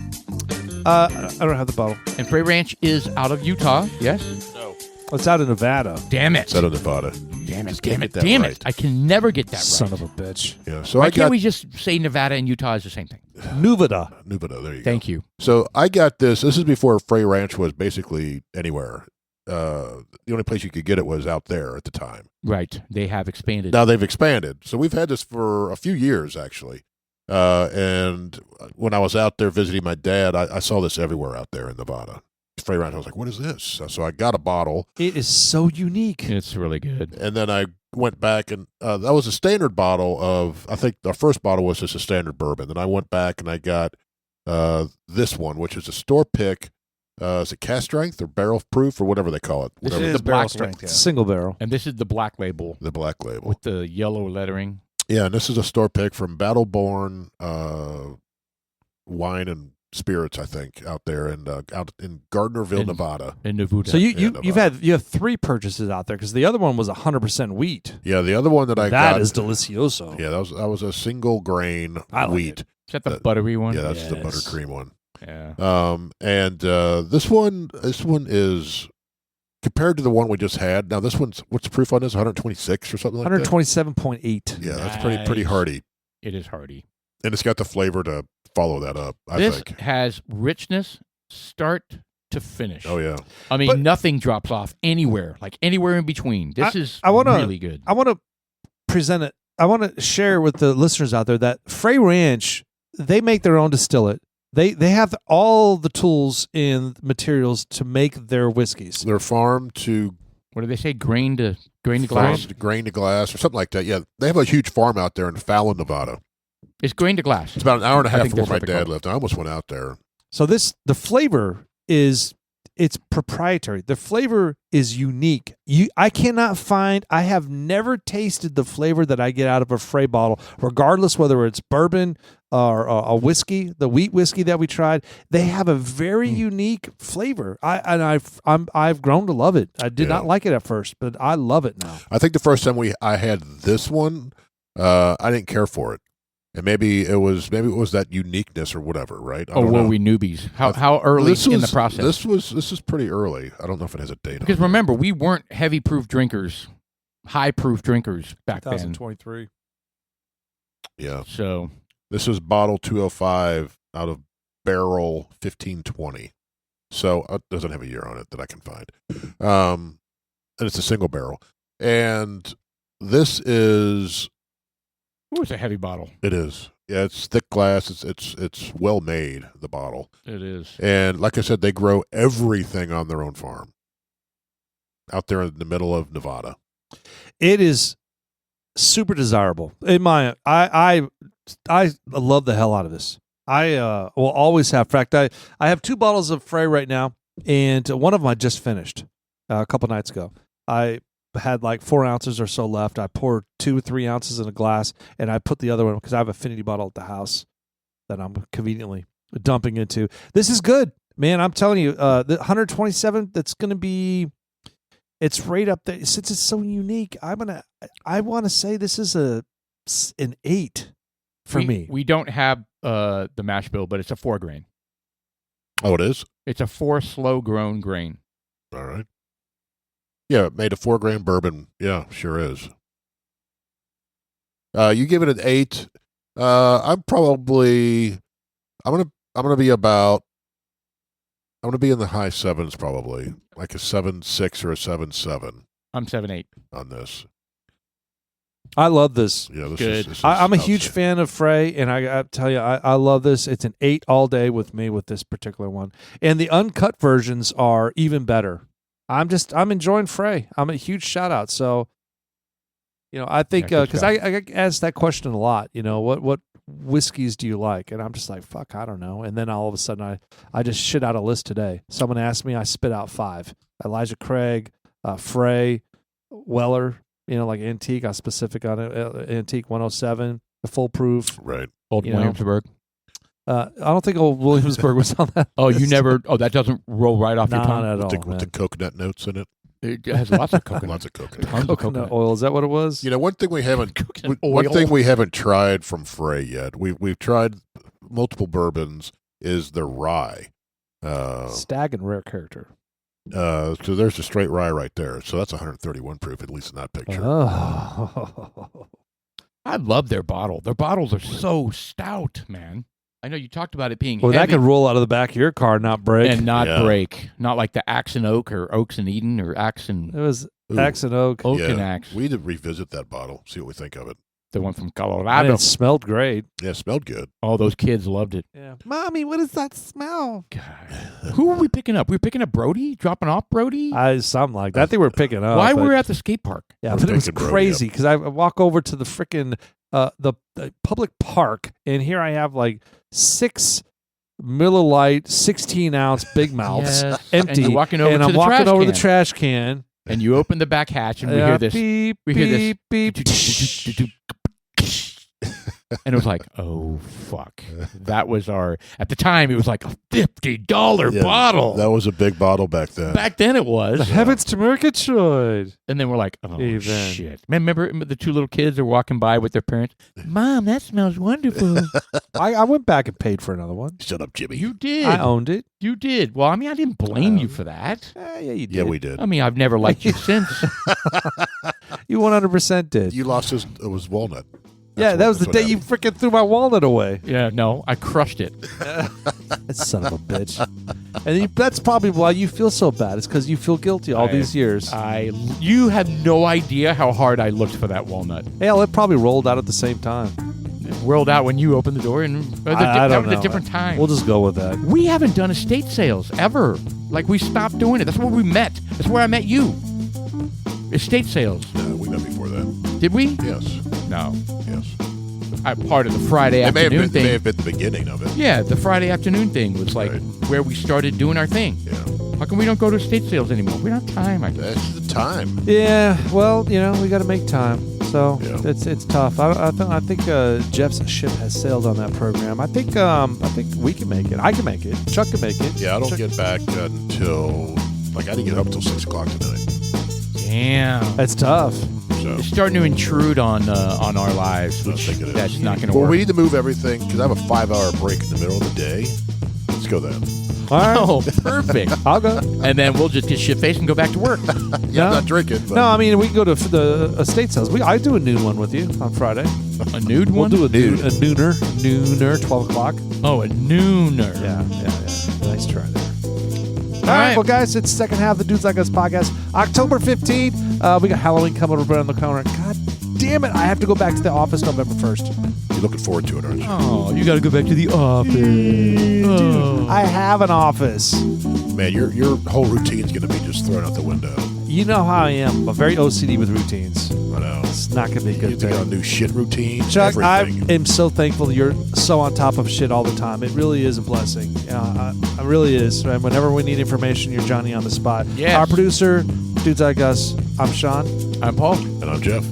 I don't have the bottle. And Frey Ranch is out of Utah, yes? No. It's out of Nevada. Damn it. It's out of Nevada. Damn it. Damn it. I can never get that Son right. of a bitch. Yeah. So Why can't we just say Nevada and Utah is the same thing? Nevada. Nevada, there you go. Thank you. So I got this. This is before Frey Ranch was basically anywhere. The only place you could get it was out there at the time. Right. They have expanded. Now they've expanded. So we've had this for a few years, actually. And when I was out there visiting my dad, I saw this everywhere out there in Nevada. Frey Ranch. I was like, what is this? So I got a bottle. It is so unique. It's really good. And then I went back and that was a standard bottle of, I think the first bottle was just a standard bourbon. Then I went back and I got this one, which is a store pick. Is it cast strength or barrel proof or whatever they call it? This Whatever. is It's the black barrel strength, yeah. Single barrel. And this is the black label The black label. with the yellow lettering. Yeah, and this is a store pick from Battleborn Wine and Spirits, I think, out there in Gardnerville, In- Nevada. In Nevada. So you Nevada. you have 3 purchases out there because the other one was 100% wheat. Yeah, the other one that I That got is delicioso. Yeah, that was a single grain I like wheat. it. Is that the buttery one? Yeah, that's the Yes. buttercream one. Yeah. And this one is compared to the one we just had. Now this one's what's the proof on this? 126 or something like that. 127.8. Yeah, that's pretty Nice. hardy, It is hearty. and it's got the flavor to follow that up. I This think. has richness start to finish. Oh yeah, I mean, But- nothing drops off anywhere, like anywhere in between. This is I wanna- really good. I want to present it. I want to share with the listeners out there that Frey Ranch, they make their own distillate. They have all the tools and materials to make their whiskeys. they're farm to What do they say? Grain to farm glass? to grain to glass or something like that. Yeah, they have a huge farm out there in Fallon, Nevada. It's grain to glass. It's about an hour and a I half think from where that's my what they dad call it. lived. I almost went out there. So the flavor is it's proprietary. The flavor is unique. I cannot find. I have never tasted the flavor that I get out of a Frey bottle, regardless whether it's bourbon or a whiskey, the wheat whiskey that we tried. They have a very unique flavor. I've grown to love it. I did Yeah. not like it at first, but I love it now. I think the first time I had this one, I didn't care for it, and maybe it was that uniqueness or whatever, right? I Or don't were know. we newbies? How early This in the was- process? This is pretty early. I don't know if it has a date. Because on it. remember, we weren't heavy proof drinkers, high proof drinkers back then. 2023. Yeah, So this is bottle 205 out of barrel 1520. So it doesn't have a year on it that I can find. And it's a single barrel. And this is it was a heavy bottle. it is. Yeah, it's thick glass. It's well made, the bottle. It is. And like I said, they grow everything on their own farm out there in the middle of Nevada. It is super desirable. In my, I love the hell out of this. I will always have. In fact, I have 2 bottles of Frey right now, and one of them I just finished a couple nights ago. I had like 4 ounces or so left. I poured 2 or 3 ounces in a glass, and I put the other one because I have an affinity bottle at the house that I'm conveniently dumping into. This is good, man. I'm telling you, the 127. That's going to be. It's right up there. Since it's so unique, I want to say this is an 8 for me. We don't have the mash bill, but it's a 4 grain. Oh, it is? It's a 4 slow grown grain. All right. Yeah, it made a 4 grain bourbon. Yeah, sure is. You give it an 8. I'm gonna be in the high 7s probably, like a 7.6 or a 7.7 I'm 7.8. on this. I love this. Yeah, this Good. is. This is I'm a huge outstanding. fan of Frey, and I tell you, I love this. It's an 8 all day with me with this particular one, and the uncut versions are even better. I'm enjoying Frey. I'm a huge shout out. So, I think Yeah, good because job. I get asked that question a lot. What whiskeys do you like? And I'm just like, fuck, I don't know. And then all of a sudden, I just shit out a list today. Someone asked me, I spit out 5: Elijah Craig, Frey, Weller. Like Antique, I was specific on it. Antique 107, the Full Proof. Right. Old You know. Williamsburg. I don't think Old Williamsburg was on that. Oh, you list. never. Oh, that doesn't roll right off your Not tongue. at With, all. with the coconut notes in it. It has lots of coconut. Lots of coconut. Tons of Coconut oil. Is that what it was? One thing we haven't Coconut one oil. thing we haven't tried from Frey yet. We've tried multiple bourbons. Is the rye. Stag and rare character. So there's a straight rye right there. So that's 131 proof, at least in that picture. Oh. I love their bottle. Their bottles are so stout, man. I know you talked about it being Well, that heavy could roll out of the back of your car, and not break. and not Yeah. break. Not like the Axe and Oak or Oaks and Eden or Axe and It was Ooh. Axe and Oak. Oak Yeah. and Axe. We need to revisit that bottle, see what we think of it. the one from And Colorado. it smelled great. Yeah, it smelled good. All those kids loved it. Yeah. Mommy, what does that smell? God. Who were we picking up? We were picking up Brody, dropping off Brody. Something like that. I think we're picking up. Why but- were we at the skate park? Yeah, We're but it was picking Brody crazy because I walk over to the frickin' the public park, and here I have like 6 Miller Lite 16-ounce Big Mouths Yes. empty, And you're walking over and to I'm the walking trash over can. the trash can. And you open the back hatch, and we hear this. Beep, We hear this. beep, beep. And it was like, oh, fuck. That was at the time, it was like a $50 Yeah, bottle. That was a big bottle back then. Back then it was. The heavens to Murgatroyd. And then we're like, oh, Even. shit. Man, remember the 2 little kids are walking by with their parents? Mom, that smells wonderful. I went back and paid for another one. Shut up, Jimmy. You did. I owned it. You did. Well, I mean, I didn't blame you for that. Yeah, you did. Yeah, we did. I mean, I've never liked you since. You 100% did. You lost it was walnut. Yeah, that was the day you freaking threw my walnut away. Yeah, no, I crushed it. That son of a bitch. And that's probably why you feel so bad. It's because you feel guilty all these years. You have no idea how hard I looked for that walnut. Hell, it probably rolled out at the same time. It whirled out when you opened the door, and I that don't was know. a different time. We'll just go with that. We haven't done estate sales ever. Like, we stopped doing it. That's where we met. That's where I met you. Estate sales. No, we met before that. Did we? Yes. No. Yes. Part of the Friday It may afternoon have thing. been the beginning of it. Yeah, the Friday afternoon thing was like Right. where we started doing our thing. Yeah. How come we don't go to estate sales anymore? We don't have time, I guess. That's the time. Yeah, well, we got to make time. So Yeah. it's tough. I think Jeff's ship has sailed on that program. I think we can make it. I can make it. Chuck can make it. Yeah, I don't Chuck- get back until I didn't get up until 6:00 tonight. Damn. That's tough. So It's starting to intrude on our lives, I which think it is. that's not going to well, work. we need to move everything because I have a 5-hour break in the middle of the day. Let's go then. All right, Oh, perfect. I'll go. And then we'll just get shit-faced and go back to work. Yeah, No. I'm not drinking. But No, I mean we can go to the estate sales. I do a noon one with you on Friday. A nude We'll one? do a nooner, 12 o'clock. Oh, a nooner. Yeah. Nice try there. All right. right, well, guys, it's the second half of the Dudes Like Us podcast. October 15th, we got Halloween coming up around the corner. God damn it, I have to go back to the office November 1st. you're looking forward to it, aren't you? Oh, you got to go back to the office. Oh. I have an office. Man, your whole routine's going to be just thrown out the window. You know how I am. I'm very OCD with routines. I know. It's not going to be a You good have to get a thing. new shit routine. Chuck, I everything. am so thankful that you're so on top of shit all the time. It really is a blessing. It really is. And whenever we need information, you're Johnny on the spot. Yes. Our producer, Dudes Like Us, I'm Sean. I'm Paul. And I'm Jeff.